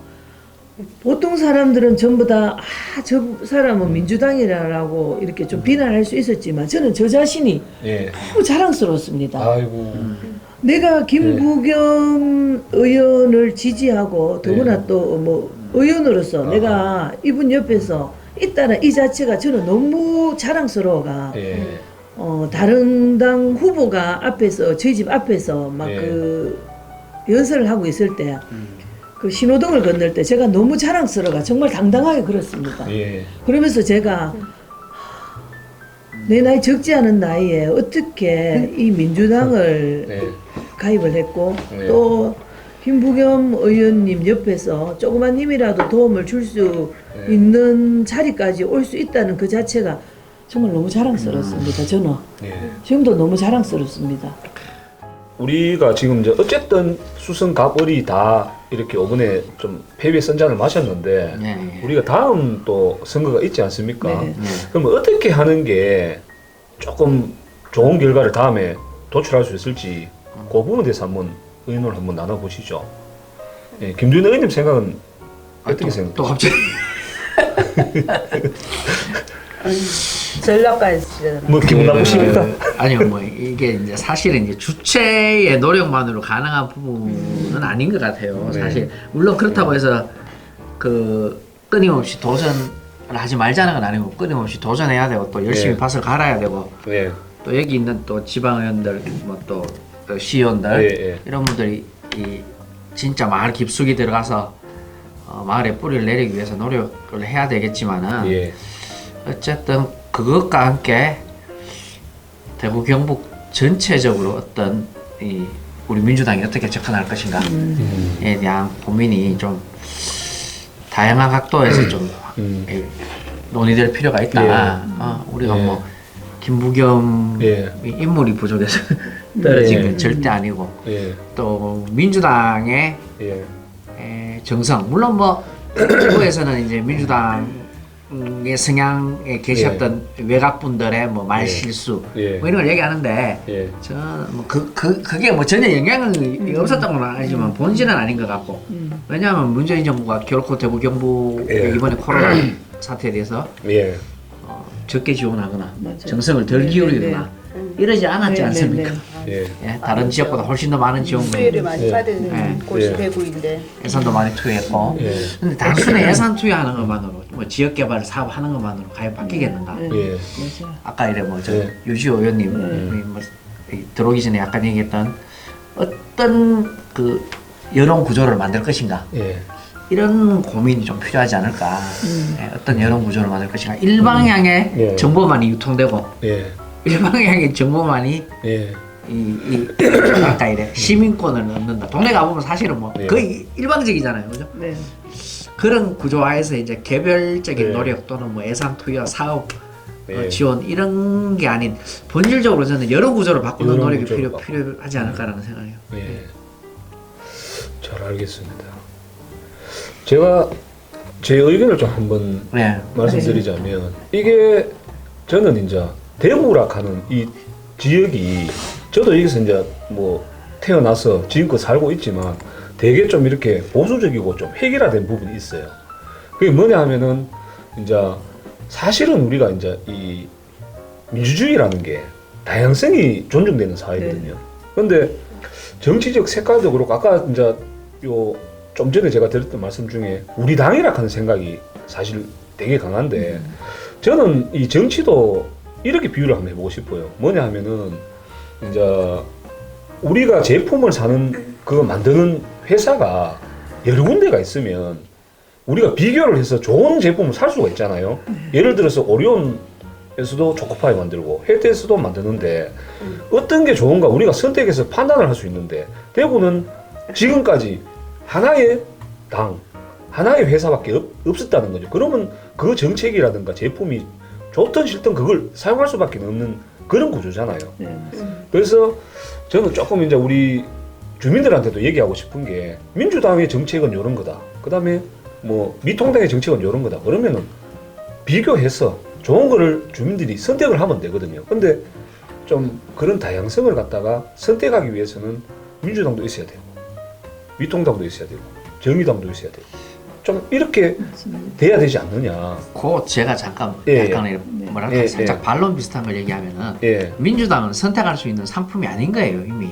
보통 사람들은 전부 다 저 사람은 민주당이라고 이렇게 좀 비난할 수 있었지만 저는 저 자신이 예. 너무 자랑스러웠습니다. 아이고. 내가 김부겸 의원을 지지하고 더구나 또 뭐 의원으로서 내가 이분 옆에서 있다는 이 자체가 저는 너무 자랑스러워가 예. 다른 당 후보가 앞에서 저희 집 앞에서 막 예. 그 연설을 하고 있을 때 그 신호등을 건널 때 제가 너무 자랑스러워가 정말 당당하게 그렇습니다. 예. 그러면서 제가 내 나이 적지 않은 나이에 어떻게 이 민주당을 네. 가입을 했고 네. 또 김부겸 의원님 옆에서 조그만 힘이라도 도움을 줄 수 네. 있는 자리까지 올 수 있다는 그 자체가 정말 너무 자랑스럽습니다. 저는 예. 지금도 너무 자랑스럽습니다. 우리가 지금 이제 어쨌든 수성 갑을이 다 이렇게 이번에 좀 패배 선장을 마셨는데 예. 우리가 다음 또 선거가 있지 않습니까? 네. 그럼 어떻게 하는 게 조금 좋은 결과를 다음에 도출할 수 있을지 그 부분에 대해서 한번 의논을 한번 나눠보시죠. 예, 김준호 의원님 생각은 어떻게 생각하세요? 또 갑자기 전략가였잖아요. 뭐 기분 나쁘십니까? 아니요, 뭐 이게 이제 사실은 이제 주체의 노력만으로 가능한 부분은 아닌 것 같아요. 네. 사실 물론 그렇다고 해서 그 끊임없이 도전을 하지 말자는 건 아니고 끊임없이 도전해야 되고 또 열심히 네. 밭을 갈아야 되고 예, 또 여기 있는 또 지방의원들 뭐또 시의원들 예, 예. 이런 분들이 이 진짜 마을 깊숙이 들어가서 마을에 뿌리를 내리기 위해서 노력을 해야 되겠지만은 예, 어쨌든 그것과 함께 대구 경북 전체적으로 어떤 이 우리 민주당이 어떻게 접근할 것인가에 대한 고민이 좀 다양한 각도에서 좀 이, 논의될 필요가 있다. 우리가 예. 뭐 김부겸 예. 인물이 부족해서 떨어진 예. 건 절대 아니고 예, 또 민주당의 예, 정성 물론 뭐 정부에서는 이제 민주당을 성향에 계셨던 외곽분들의 뭐 말실수 예. 뭐 이런 걸 얘기하는데 예. 그게 뭐 전혀 영향이 없었던 건 아니지만 본질은 아닌 것 같고 왜냐하면 문재인 정부가 결코 대구 경북 예. 이번에 코로나 사태에 대해서 예. 적게 지원하거나 맞아요. 정성을 덜 네, 기울이거나 이러지 않았지 네, 않습니까? 예. 예, 다른 지역보다 훨씬 더 많은 지원금 수혜를 많이 예. 받은 곳이 예. 대구인데 예산도 많이 투여했고 예. 근데 단순히 예산 투여하는 것만으로 뭐 지역개발 사업하는 것만으로 과연 바뀌겠는가? 네. 예. 맞아요. 아까 이래 뭐저 예. 유지호 의원님 뭐 들어오기 전에 약간 얘기했던 어떤 그 여론 구조를 만들 것인가 예. 이런 고민이 좀 필요하지 않을까? 예, 어떤 여론 구조를 만들 것인가? 일방향의 예. 정보만이 유통되고 예. 일방향의 정보만이 예. 이 아까 이래 시민권을 얻는다. 동네 가보면 사실은 뭐 예. 거의 일방적이잖아요, 그죠? 네. 그런 구조화에서 이제 개별적인 예. 노력 또는 뭐 예산 투여, 사업 예. 지원 이런 게 아닌 본질적으로 저는 여러 구조를 바꾸는 여러 노력이 구조를 바꾸는. 필요하지 않을까라는 생각이에요. 예. 잘 알겠습니다. 제가 제 의견을 좀 한번 네. 말씀드리자면 이게 저는 이제 대구락하는 이 지역이 저도 여기서 이제 뭐 태어나서 지금껏 살고 있지만 되게 좀 이렇게 보수적이고 좀 획일화된 부분이 있어요. 그게 뭐냐 하면은 이제 사실은 우리가 이제 이 민주주의라는 게 다양성이 존중되는 사회거든요. 그런데 정치적 색깔도 그렇고 아까 이제 요 좀 전에 제가 드렸던 말씀 중에 우리 당이라 하는 생각이 사실 되게 강한데 저는 이 정치도 이렇게 비유를 한번 해보고 싶어요. 뭐냐 하면은 이제 우리가 제품을 사는 그거 만드는 회사가 여러 군데가 있으면 우리가 비교를 해서 좋은 제품을 살 수가 있잖아요. 예를 들어서 오리온에서도 초코파이 만들고 헬스에서도 만드는데 어떤 게 좋은가 우리가 선택해서 판단을 할 수 있는데 대구는 지금까지 하나의 당, 하나의 회사밖에 없었다는 거죠. 그러면 그 정책이라든가 제품이 좋든 싫든 그걸 사용할 수밖에 없는 그런 구조잖아요. 네. 그래서 저는 조금 이제 우리 주민들한테도 얘기하고 싶은 게 민주당의 정책은 이런 거다. 그 다음에 뭐 미통당의 정책은 이런 거다. 그러면은 비교해서 좋은 거를 주민들이 선택을 하면 되거든요. 근데 좀 그런 다양성을 갖다가 선택하기 위해서는 민주당도 있어야 되고 미통당도 있어야 되고 정의당도 있어야 되고 좀 이렇게 돼야 되지 않느냐. 그 제가 잠깐 예, 약간 뭐랄까 예, 살짝 예. 반론 비슷한 걸 얘기하면은 예. 민주당은 선택할 수 있는 상품이 아닌 거예요 이미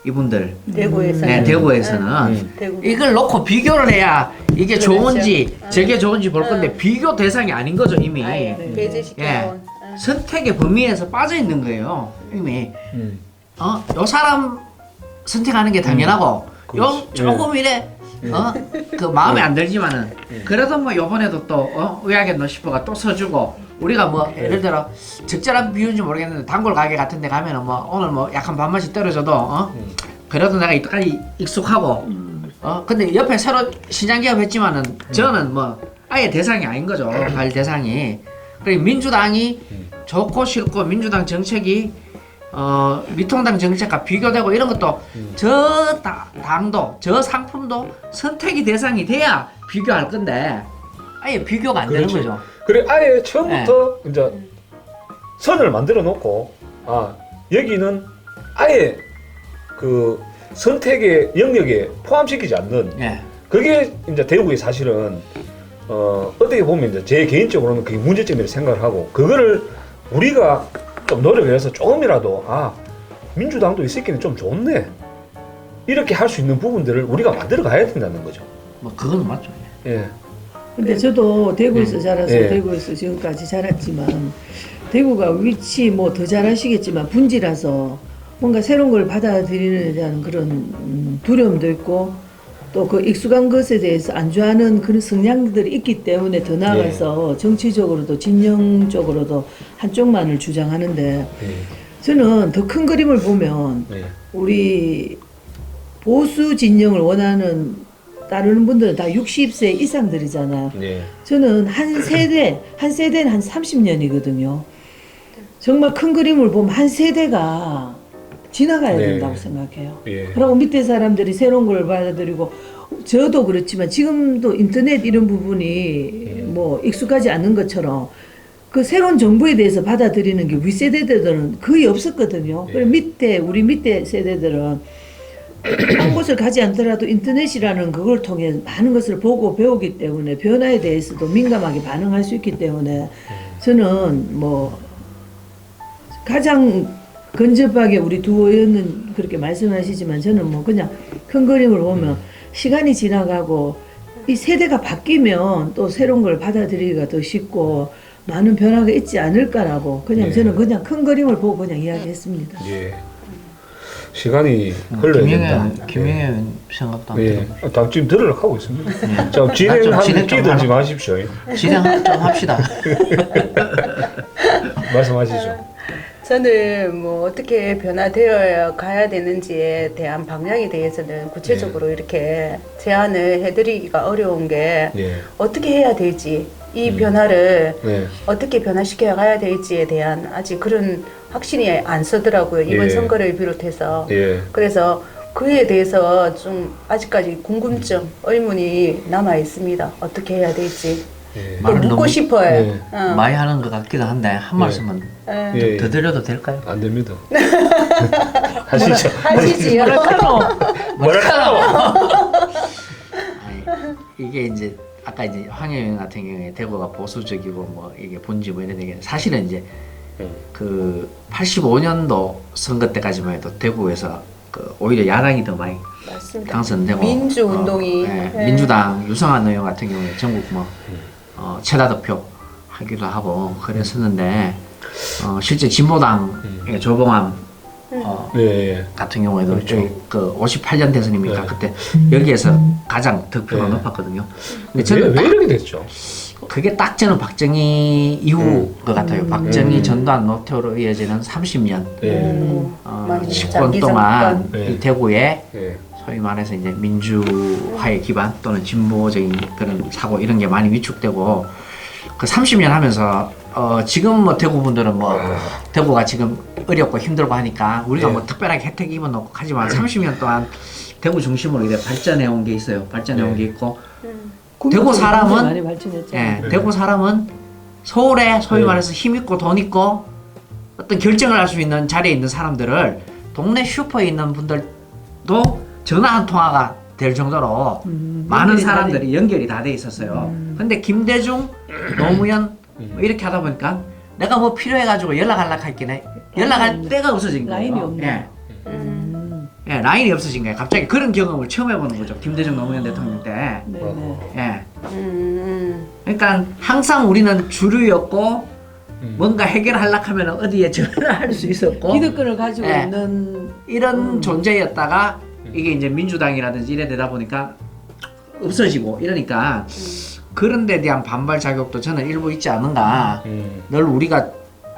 이분들 대구에서는 네, 대구에서는 대구 이걸 놓고 비교를 해야 이게 그렇죠. 좋은지 저게 좋은지 볼 건데 비교 대상이 아닌 거죠 이미 아예 네. 배제시켜온 선택의 범위에서 빠져 있는 거예요 이미 요 사람 선택하는 게 당연하고 요 그렇지. 조금 이래 그 마음에 안 들지만은 그래도 뭐 요번에도 또 의학의 노시퍼가 또 서주고 우리가 뭐 예를 들어 적절한 비유인지 모르겠는데 단골 가게 같은 데 가면은 뭐 오늘 뭐 약간 밥맛이 떨어져도 그래도 내가 이때까지 익숙하고 근데 옆에 새로 시장 개업했지만은 저는 뭐 아예 대상이 아닌 거죠 갈 대상이 그리고 민주당이 좋고 싫고 민주당 정책이 미통당 정책과 비교되고 이런 것도 저 당도 저 상품도 선택이 대상이 돼야 비교할 건데 아예 비교가 안 되는 그렇죠. 거죠. 그래 아예 처음부터 이제 선을 만들어 놓고 여기는 아예 그 선택의 영역에 포함시키지 않는 예. 그게 이제 대구의 사실은 어떻게 보면 이제 제 개인적으로는 그게 문제점이라고 생각을 하고 그거를 우리가 좀 노력을 해서 조금이라도 민주당도 이 새끼는 좀 좋네 이렇게 할 수 있는 부분들을 우리가 만들어 가야 된다는 거죠. 뭐 그건 맞죠. 예. 근데 저도 대구에서 자라서 예. 대구에서 지금까지 자랐지만 대구가 위치 뭐 더 잘하시겠지만 분지라서 뭔가 새로운 걸 받아들이는 데는 그런 두려움도 있고 또 그 익숙한 것에 대해서 안주하는 그런 성향들이 있기 때문에 더 나아가서 정치적으로도 진영적으로도 한쪽만을 주장하는데 저는 더 큰 그림을 보면 우리 보수 진영을 원하는 따르는 분들은 다 60세 이상들이잖아요. 저는 한 세대는 한 30년이거든요. 정말 큰 그림을 보면 한 세대가 지나가야 된다고 생각해요. 그리고 밑에 사람들이 새로운 걸 받아들이고 저도 그렇지만 지금도 인터넷 이런 부분이 뭐 익숙하지 않는 것처럼 그 새로운 정보에 대해서 받아들이는 게 윗세대들은 거의 없었거든요. 그리고 우리 밑에 세대들은 한 곳을 가지 않더라도 인터넷이라는 그걸 통해 많은 것을 보고 배우기 때문에 변화에 대해서도 민감하게 반응할 수 있기 때문에 저는 뭐 가장 근접하게 우리 두 의원은 그렇게 말씀하시지만 저는 뭐 그냥 큰 그림을 보면 시간이 지나가고 이 세대가 바뀌면 또 새로운 걸 받아들이기가 더 쉽고 많은 변화가 있지 않을까라고 그냥 저는 그냥 큰 그림을 보고 그냥 이야기했습니다. 예. 시간이 흘러야 된다. 김영현 생각도 안 예. 들어. 지금 들으려고 하고 있습니다. 자, 좀 진행하면 진행 좀 뛰든지 하라. 마십시오. 진행 좀 합시다. 말씀하시죠. 저는 뭐 어떻게 변화되어 가야 되는지에 대한 방향에 대해서는 구체적으로 이렇게 제안을 해드리기가 어려운 게 예. 어떻게 해야 될지 이 변화를 네. 어떻게 변화시켜 가야 될지에 대한 아직 그런 확신이 안 서더라고요. 이번 예. 선거를 비롯해서. 예. 그래서 그에 대해서 좀 아직까지 궁금증, 의문이 남아 있습니다. 어떻게 해야 될지. 예. 또 말을 묻고 너무 싶어요. 예. 어. 많이 하는 것 같기도 한데 한 말씀만 예. 예. 더 드려도 될까요? 안 됩니다. 하시죠. 하시지요. 아니, 이게 이제 아까 이제 황영영 같은 경우에 대구가 보수적이고 뭐 이게 본지 뭐 이런 얘기 사실은 이제 그 85년도 선거 때까지만 해도 대구에서 그 오히려 야당이 더 많이 맞습니다. 당선되고 민주운동이. 예. 민주당 유성한 의원 같은 경우에 전국 뭐 최다 득표 하기도 하고 그랬었는데 실제 진보당의 조봉암 예. 같은 경우에도 그렇죠. 그 58년 대선이니까 네. 그때 여기에서 가장 득표가 네. 높았거든요. 근데 왜, 저는 왜 이렇게 됐죠? 그게 딱 저는 박정희 이후 것 같아요. 박정희 전두환 노태우로 이어지는 30년 예. 많이 집권 장기 동안 정권. 네. 이 대구에 예. 소위 말해서 이제 민주화의 기반 또는 진보적인 그런 사고 이런 게 많이 위축되고 그 30년 하면서 지금 뭐 대구 분들은 뭐 대구가 지금 어렵고 힘들고 하니까 우리가 네. 뭐 특별하게 혜택 입어놓고 하지만 30년 동안 대구 중심으로 이제 발전해 온 게 있어요. 발전해 온 게 있고 대구 사람은 많이 발전했죠. 예, 대구 사람은 서울에 소위 네. 말해서 힘 있고 돈 있고 어떤 결정을 할 수 있는 자리에 있는 사람들을 동네 슈퍼에 있는 분들도 전화 한 통화가 될 정도로 많은 연결이 사람들이 연결이 다 돼 있었어요. 근데 김대중, 노무현 뭐 이렇게 하다 보니까 내가 뭐 필요해가지고 연락하려고 할게네 연락할 없네. 데가 없어진 거예요. 라인이 없네. 예. 예, 라인이 없어진 거예요. 갑자기 그런 경험을 처음 해보는 거죠. 김대중 노무현 대통령 때. 네네. 예. 그러니까 항상 우리는 주류였고 뭔가 해결하려고 하면 어디에 전화할 수 있었고 기득권을 가지고 예. 있는 이런 존재였다가 이게 이제 민주당이라든지 이래 되다 보니까 없어지고 이러니까 그런 데 대한 반발 자격도 저는 일부 있지 않은가. 늘 우리가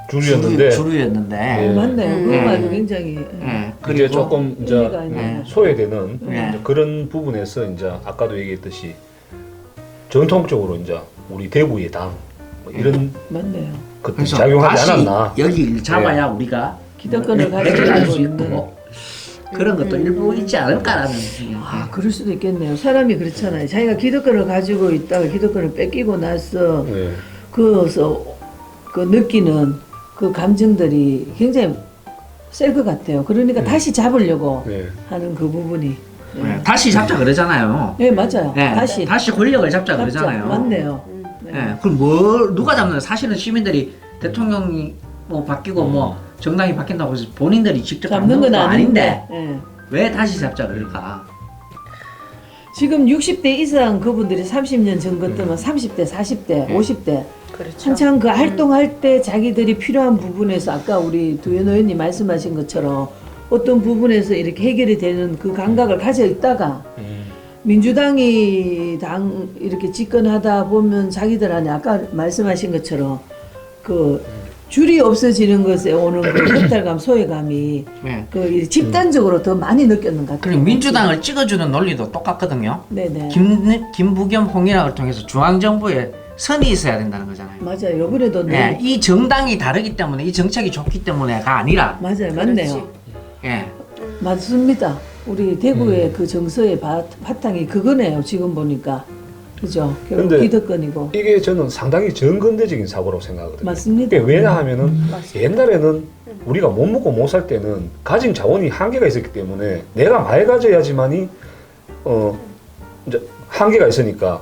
주류였는데 주류였는데 맞네요. 그 예. 말도 굉장히 예. 이제 그리고 조금 이제 의미가 있네요. 소외되는 예. 이제 그런 부분에서 이제 아까도 얘기했듯이 전통적으로 이제 우리 대구의 당 뭐 이런 맞네요. 것들이 그래서 작용하지 다시 않았나. 여기 잡아야 우리가 기득권을 해결할 가지고 수 있는. 있고 그런 것도 일부 있지 않을까라는 아, 그럴 수도 있겠네요. 사람이 그렇잖아요. 자기가 기득권을 가지고 있다가 기득권을 뺏기고 나서 네. 그래서 그 느끼는 그 감정들이 굉장히 셀 것 같아요. 그러니까 다시 잡으려고 네. 하는 그 부분이. 네, 다시 잡자 그러잖아요. 네, 맞아요. 네, 다시 권력을 잡자 그러잖아요. 맞네요. 네. 네, 그럼 뭘 누가 잡나요? 사실은 시민들이 대통령이 뭐 바뀌고 뭐 정당이 바뀐다고 해서 본인들이 직접 잡는 건 아닌데. 네. 왜 다시 잡자 그럴까? 지금 60대 이상 그분들이 30년 전 것들만 30대, 40대, 50대 그렇죠. 한창 그 활동할 때 자기들이 필요한 부분에서 아까 우리 두현 의원님 말씀하신 것처럼 어떤 부분에서 이렇게 해결이 되는 그 감각을 가져 있다가 민주당이 당 이렇게 집권하다 보면 자기들 안에 아까 말씀하신 것처럼 그 줄이 없어지는 것에 오는 그 허탈감, 소외감이 네. 그 집단적으로 더 많이 느꼈는 것 같아요. 그리고 민주당을 찍어주는 논리도 똑같거든요. 네네. 김부겸 홍일학을 통해서 중앙정부에 선이 있어야 된다는 거잖아요. 맞아요. 요번에도 네, 이 정당이 다르기 때문에 이 정책이 좋기 때문에가 아니라 맞아요. 맞네요. 예, 맞습니다. 우리 대구의 그 정서의 바탕이 그거네요. 지금 보니까 그죠. 결국 근데 기득권이고. 이게 저는 상당히 정근대적인 사고라고 생각하거든요. 맞습니다. 이게 왜냐하면은 맞습니다. 옛날에는 우리가 못 먹고 못 살 때는 가진 자원이 한계가 있었기 때문에 내가 많이 가져야지만이 이제 한계가 있으니까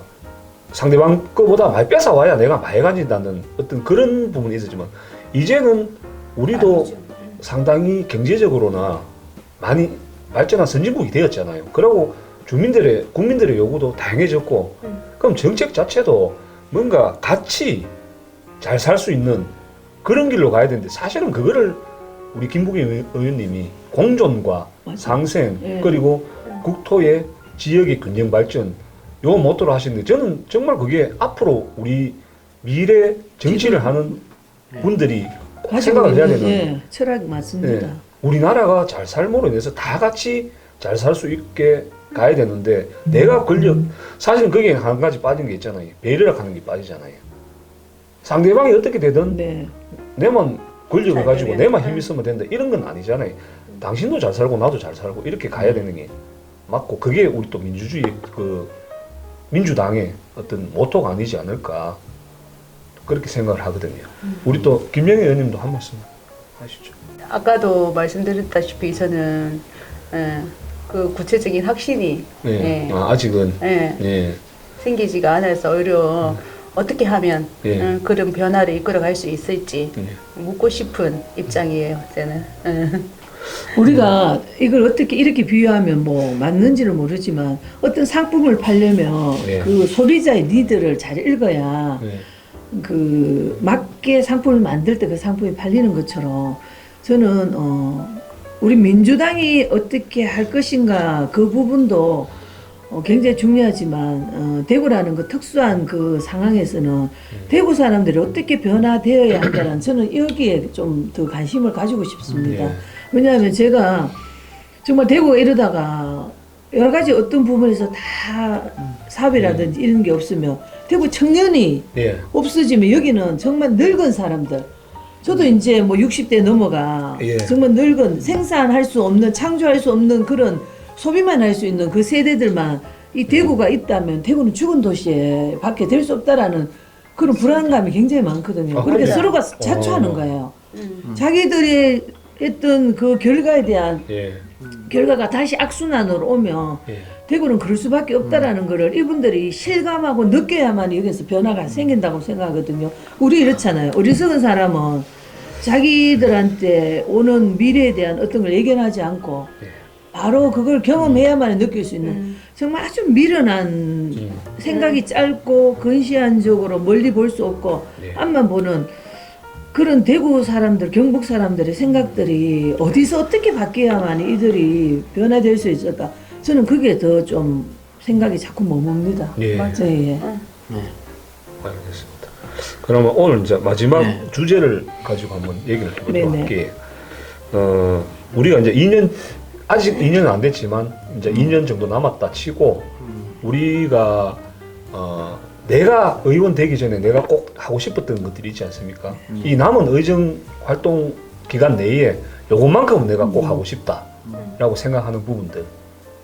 상대방 거보다 많이 뺏어와야 내가 많이 가진다는 어떤 그런 부분이 있었지만 이제는 우리도 아니죠. 상당히 경제적으로나 많이 발전한 선진국이 되었잖아요. 그리고 국민들의 요구도 다양해졌고 그럼 정책 자체도 뭔가 같이 잘 살 수 있는 그런 길로 가야 되는데 사실은 그거를 우리 김부겸 의원님이 공존과 맞아요. 상생 예. 그리고 국토의 지역의 균형 발전 요 모토로 하시는데 저는 정말 그게 앞으로 우리 미래 정치를 하는 분들이 꼭 가지고 생각을 해야 있는, 되는 예, 철학이 맞습니다. 예, 우리나라가 잘 삶으로 인해서 다 같이 잘 살 수 있게 가야 되는데 내가 권력 사실은 거기에 한 가지 빠진 게 있잖아요. 배려라 하는 게 빠지잖아요. 상대방이 어떻게 되든 네. 내만 권력을 잘 가지고 되면, 내만 힘이 있으면 된다 이런 건 아니잖아요. 당신도 잘 살고 나도 잘 살고 이렇게 가야 되는 게 맞고 그게 우리 또 민주주의 그 민주당의 어떤 모토가 아니지 않을까 그렇게 생각을 하거든요. 우리 또 김영애 의원님도 한 말씀 하시죠. 아까도 말씀드렸다시피 저는 그 구체적인 확신이 네. 예, 아직은 예, 예. 생기지가 않아서 오히려 어떻게 하면 예. 그런 변화를 이끌어갈 수 있을지 예. 묻고 싶은 입장이에요. 저는. 우리가 이걸 어떻게 이렇게 비유하면 뭐 맞는지는 모르지만 어떤 상품을 팔려면 예. 그 소비자의 니드를 잘 읽어야 예. 그 맞게 상품을 만들 때 그 상품이 팔리는 것처럼 저는 우리 민주당이 어떻게 할 것인가 그 부분도 굉장히 중요하지만 대구라는 그 특수한 그 상황에서는 대구 사람들이 어떻게 변화되어야 한다는 저는 여기에 좀 더 관심을 가지고 싶습니다. 예. 왜냐하면 제가 정말 대구가 이러다가 여러 가지 어떤 부분에서 다 사업이라든지 이런 게 없으면 대구 청년이 예. 없어지면 여기는 정말 늙은 사람들 저도 이제 뭐 60대 넘어가 예. 정말 늙은 생산할 수 없는 창조할 수 없는 그런 소비만 할 수 있는 그 세대들만 이 대구가 있다면 대구는 죽은 도시에 밖에 될 수 없다라는 그런 불안감이 굉장히 많거든요. 아, 그러니까 그래요? 서로가 자초하는 거예요. 음. 자기들이 했던 그 결과에 대한 예. 결과가 다시 악순환으로 오면 예. 대구는 그럴 수밖에 없다라는 거를 이분들이 실감하고 느껴야만 여기서 변화가 생긴다고 생각하거든요. 우리 이렇잖아요. 어리석은 사람은 자기들한테 오는 미래에 대한 어떤 걸 예견하지 않고 예. 바로 그걸 경험해야만 느낄 수 있는 정말 아주 미련한 생각이 짧고 근시안적으로 멀리 볼 수 없고 네. 앞만 보는 그런 대구 사람들, 경북 사람들의 생각들이 어디서 어떻게 바뀌어야만 이들이 변화될 수 있을까? 저는 그게 더 좀 생각이 자꾸 머뭅니다. 예. 맞아요. 예, 예. 알겠습니다. 그러면 오늘 이제 마지막 네. 주제를 가지고 한번 얘기를 해보도록 네네. 할게요. 우리가 이제 2년 아직 2년은 안 됐지만 이제 2년 정도 남았다 치고 우리가 내가 의원 되기 전에 내가 꼭 하고 싶었던 것들이 있지 않습니까? 이 남은 의정 활동 기간 내에 요것만큼은 내가 꼭 하고 싶다라고 생각하는 부분들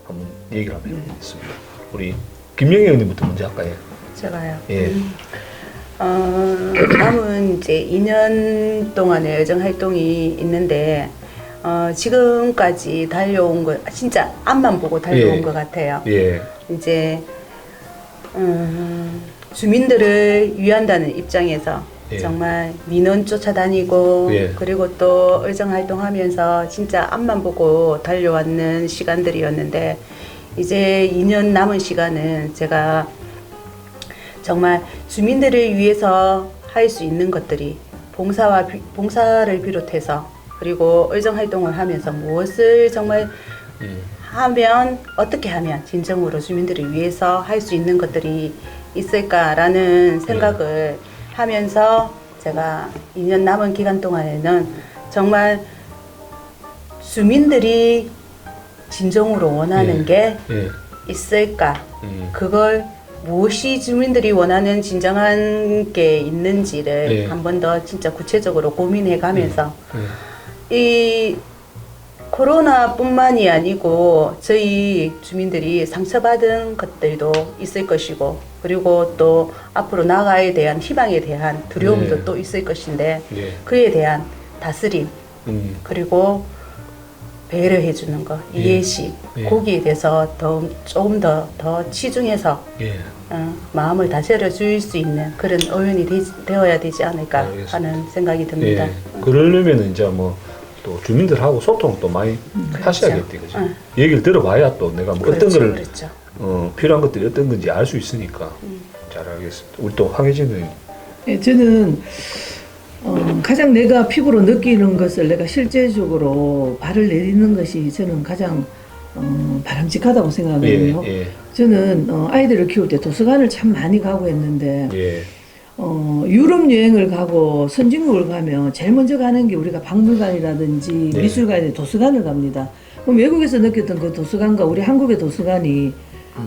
한번 얘기를 한번 해보겠습니다. 우리 김영애 의원님부터 먼저 할까요? 제가요. 예. 남은 이제 2년 동안의 여정 활동이 있는데 지금까지 달려온 거 진짜 앞만 보고 달려온 예. 것 같아요. 예. 이제 주민들을 위한다는 입장에서 예. 정말 민원 쫓아다니고 예. 그리고 또 의정 활동하면서 진짜 앞만 보고 달려왔는 시간들이었는데 이제 2년 남은 시간은 제가 정말 주민들을 위해서 할 수 있는 것들이 봉사를 비롯해서 그리고 의정 활동을 하면서 무엇을 정말 하면 어떻게 하면 진정으로 주민들을 위해서 할 수 있는 것들이 있을까라는 생각을 하면서 제가 2년 남은 기간 동안에는 정말 주민들이 진정으로 원하는 게 예. 있을까 그걸 무엇이 주민들이 원하는 진정한 게 있는지를 예. 한 번 더 진짜 구체적으로 고민해 가면서 예. 이 코로나뿐만이 아니고 저희 주민들이 상처받은 것들도 있을 것이고 그리고 또 앞으로 나아가에 대한 희망에 대한 두려움도 네. 또 있을 것인데 예. 그에 대한 다스림 그리고 배려해 주는 것, 예. 이해심, 예. 거기에 대해서 조금 더 치중해서 예. 마음을 다스려 줄 수 있는 그런 의원이 되어야 되지 않을까 알겠습니다. 하는 생각이 듭니다. 예. 그러려면 이제 뭐 또 주민들하고 소통도 많이 하셔야겠지, 그죠? 응. 얘기를 들어봐야 또 내가 뭐 어떤 그렇죠, 거를 그렇죠. 필요한 것들이 어떤 건지 알 수 있으니까 잘 알겠습니다. 우리 또 황혜진 의원. 예, 저는 가장 내가 피부로 느끼는 것을 내가 실제적으로 발을 내딛는 것이 저는 가장 바람직하다고 생각하거든요. 예. 저는 아이들을 키울 때 도서관을 참 많이 가고 했는데 예. 유럽 여행을 가고 선진국을 가면 제일 먼저 가는 게 우리가 박물관이라든지 네. 미술관에 도서관을 갑니다. 그럼 외국에서 느꼈던 그 도서관과 우리 한국의 도서관이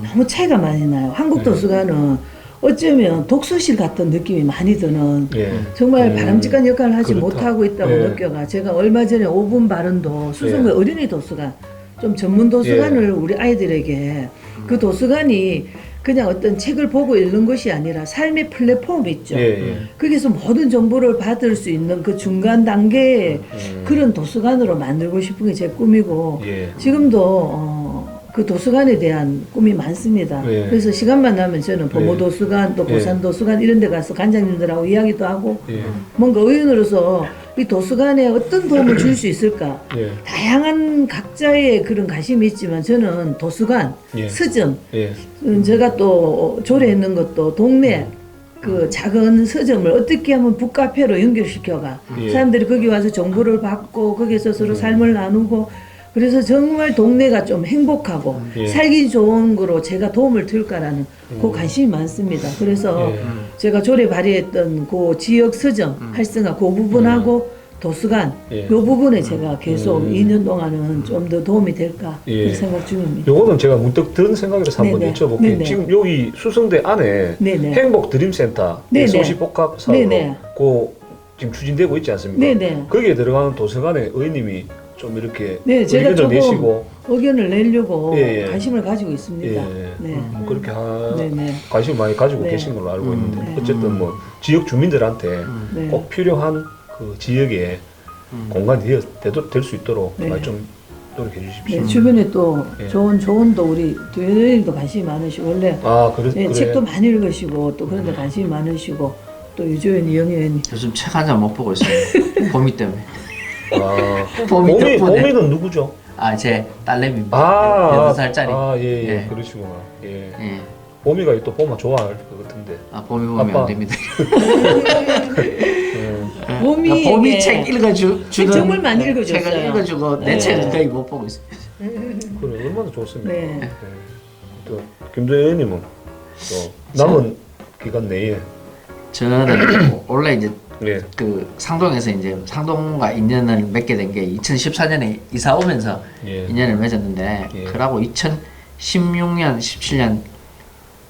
너무 차이가 많이 나요. 한국 네. 도서관은 어쩌면 독서실 같은 느낌이 많이 드는 예. 정말 바람직한 역할을 하지 그렇다. 못하고 있다고 예. 느껴가. 제가 얼마 전에 5분 발언도 수성구 예. 어린이 도서관, 좀 전문 도서관을 우리 아이들에게 그 도서관이 그냥 어떤 책을 보고 읽는 것이 아니라 삶의 플랫폼 있죠. 예. 거기서 모든 정보를 받을 수 있는 그 중간 단계의 그런 도서관으로 만들고 싶은 게 제 꿈이고 예. 지금도 그 도서관에 대한 꿈이 많습니다. 예. 그래서 시간만 나면 저는 범호도서관 또 예. 고산도서관 이런 데 가서 관장님들하고 이야기도 하고 예. 뭔가 의원으로서 이 도서관에 어떤 도움을 줄 수 있을까? 예. 다양한 각자의 그런 관심이 있지만 저는 도서관, 예. 서점, 예. 제가 또 조례했는 것도 동네 그 작은 서점을 어떻게 하면 북카페로 연결시켜가 예. 사람들이 거기 와서 정보를 받고 거기서 서로 삶을 나누고 그래서 정말 동네가 좀 행복하고 예. 살기 좋은 거로 제가 도움을 드릴까라는 그 관심이 많습니다. 그래서 예. 제가 조례 발의했던 그 지역 서점 활성화 그 부분하고 도서관 예. 이 부분에 제가 계속 2년 동안은 좀 더 도움이 될까 예. 그런 생각 중입니다. 요거는 제가 문득 든 생각이라서 한번 네네. 여쭤볼게요. 네네. 지금 여기 수성대 안에 네네. 행복 드림센터 네네. 소시복합 사업으로 네네. 그 지금 추진되고 있지 않습니까? 네네. 거기에 들어가는 도서관에 의원님이 좀 이렇게 네, 제가 의견을 조금 내시고 의견을 내려고 예, 예. 관심을 가지고 있습니다. 예. 네. 뭐 그렇게 네네. 관심 많이 가지고 네. 계신 걸로 알고 있는데 네. 어쨌든 뭐 지역 주민들한테 네. 꼭 필요한 그 지역에 공간이 될 수 있도록 네. 많이 좀 노력해 주십시오. 네, 주변에 또 예. 좋은 조언도 우리 도현이도 관심이 많으시고 원래 네, 그래. 책도 많이 읽으시고 또 그런 데 관심이 많으시고 또 유조연 이영애님 요즘 책 한 장 못 보고 있어요. 봄이 때문에. 봄이 덕분에. 봄이는 누구죠? 제 딸내미입니다. 8살짜리. 예, 예. 그러시구나. 예. 예. 봄이가 또 봄아 좋아할 것 같은데. 봄이 보면 아빠. 안 됩니다. 봄이 봄이 책 읽어주는 책 정말 많이 읽어줬어요. 책을 읽어주고 내 네. 책은 거의 못 보고 있어요. 그래 얼마나 좋습니까? 네. 예. 또 김도현 의원님은 또 남은 기간 내에 저는 원래 이제 예. 그 상동에서 이제 상동과 인연을 맺게 된 게 2014년에 이사 오면서 예. 인연을 맺었는데 예. 그러고 2016년, 17년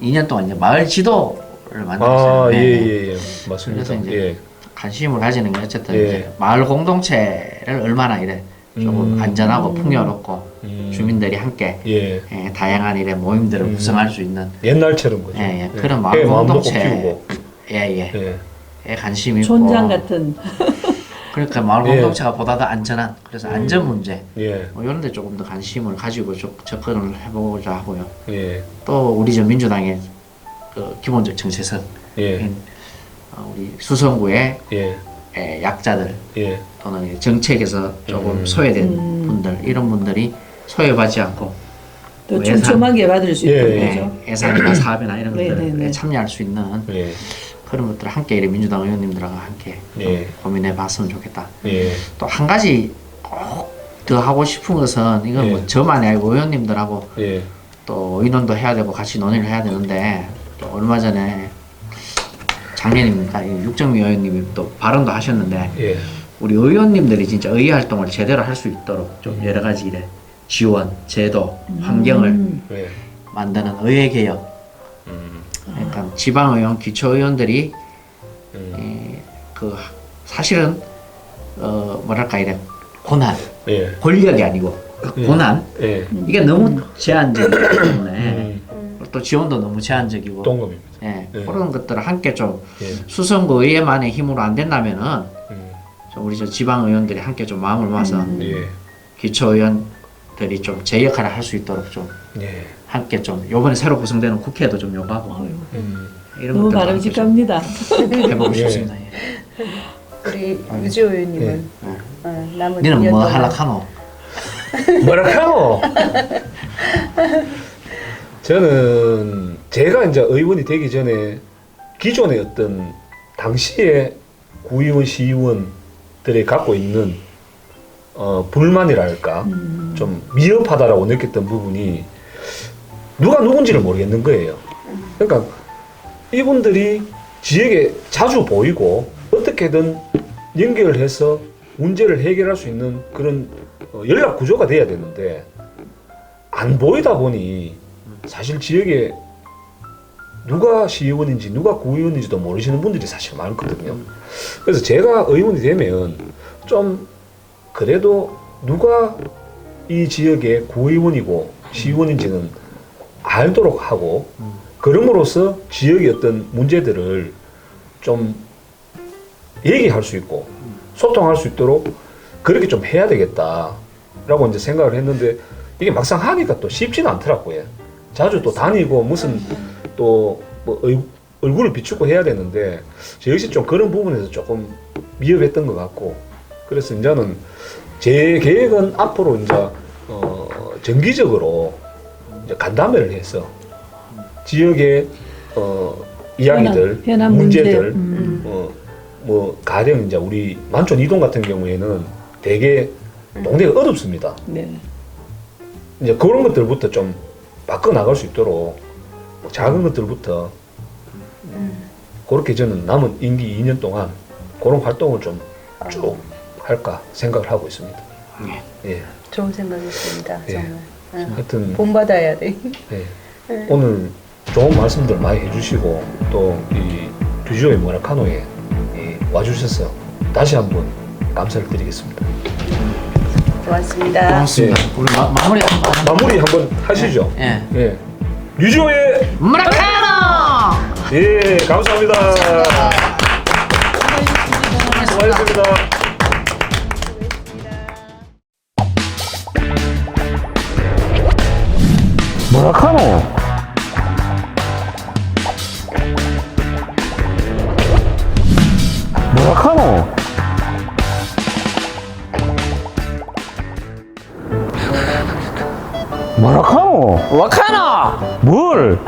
2년 동안 이제 마을 지도를 만들었어요. 네. 예. 맞습니다. 그래서 이제 예. 관심을 가지는 게 어쨌든 예. 이제 마을 공동체를 얼마나 이래 조금 안전하고 풍요롭고 주민들이 함께 예. 다양한 일의 모임들을 구성할 수 있는 옛날처럼 그죠. 예, 그런 마을 마음 먹고 공동체 키우고. 에 예. 관심이 있고 촌장 같은 그러니까 마을 예. 공동체가 보다 더 안전한 그래서 안전 문제 예. 뭐 이런 데 조금 더 관심을 가지고 접근을 해보고자 하고요. 예. 또 우리 저 민주당의 그 기본적 정체성 예. 우리 수성구의 예. 약자들 예. 또는 정책에서 조금 소외된 분들 이런 분들이 소외받지 않고 더 뭐 예산. 촘촘하게 받을 수 있도록 예. 그죠? 예산이나 사업이나 이런 네, 것들에 네, 네. 참여할 수 있는 예. 그런 것들을 함께 이렇게 민주당 의원님들하고 함께 예. 고민해 봤으면 좋겠다. 예. 또 한 가지 꼭 더 하고 싶은 것은 이건 뭐 예. 저만이 아니고 의원님들하고 예. 또 의논도 해야 되고 같이 논의를 해야 되는데 또 얼마 전에 작년입니까 육정미 의원님이 또 발언도 하셨는데 예. 우리 의원님들이 진짜 의회 활동을 제대로 할 수 있도록 좀 여러 가지 일에 지원, 제도, 환경을 예. 만드는 의회 개혁. 그러니까 지방의원, 기초의원들이 그 사실은 뭐랄까 이래 고난 예. 권력이 아니고 예. 고난 예. 이게 너무 제한적이기 때문에 음. 또 지원도 너무 제한적이고 동감입니다. 예, 예. 그런 것들을 함께 좀 예. 수성구 의회만의 힘으로 안 된다면은 음. 좀 우리 저 지방 의원들이 함께 좀 마음을 모아서 예. 기초 의원들이 좀 제 역할을 할 수 있도록 좀 예. 함께 좀 요번에 새로 구성되는 국회에도 좀 요구하고 아유, 이런 너무 것들 함께 좀 바람직합니다. 해보고 예. 싶습니다. 예. 우리 유지호 의원님은 남은 니는 2년 뭐 동안 할락하노? 뭐라카노? 저는 제가 이제 의원이 되기 전에 기존의 어떤 당시에 구의원, 시의원들이 갖고 있는 불만이랄까 좀 미흡하다라고 느꼈던 부분이 누가 누군지를 모르겠는 거예요. 그러니까 이분들이 지역에 자주 보이고 어떻게든 연결해서 문제를 해결할 수 있는 그런 연락 구조가 돼야 되는데 안 보이다 보니 사실 지역에 누가 시의원인지 누가 구의원인지도 모르시는 분들이 사실 많거든요. 그래서 제가 의원이 되면 좀 그래도 누가 이 지역의 구의원이고 시의원인지는 알도록 하고 그럼으로써 지역의 어떤 문제들을 좀 얘기할 수 있고 소통할 수 있도록 그렇게 좀 해야 되겠다라고 이제 생각을 했는데 이게 막상 하니까 또 쉽지는 않더라고요. 자주 또 다니고 무슨 또 뭐 얼굴을 비추고 해야 되는데 저 역시 좀 그런 부분에서 조금 미흡했던 것 같고 그래서 이제는 제 계획은 앞으로 이제 정기적으로 이제 간담회를 해서 지역의 이야기들, 현안 문제들, 문제. 뭐 가령 이제 우리 만촌 이동 같은 경우에는 되게 동네가 어둡습니다. 네. 이제 그런 것들부터 좀 바꿔 나갈 수 있도록 뭐 작은 것들부터 그렇게 저는 남은 임기 2년 동안 그런 활동을 좀 쭉 할까 생각을 하고 있습니다. 예. 좋은 생각이었습니다. 예. 정말. 하여튼 본받아야 돼. 예. 오늘 좋은 말씀들 많이 해주시고 또 이 듀지오의 모라카노에 와주셔서 다시 한번 감사를 드리겠습니다. 고맙습니다. 고맙습니다. 우리 마무리 한번 마무리 한번 하시죠. 예. 예. 듀지오의 무라카노! 예 감사합니다. 수고하셨습니다. 모라카노. 모라카노. 모라카노. 와카노! 뭘?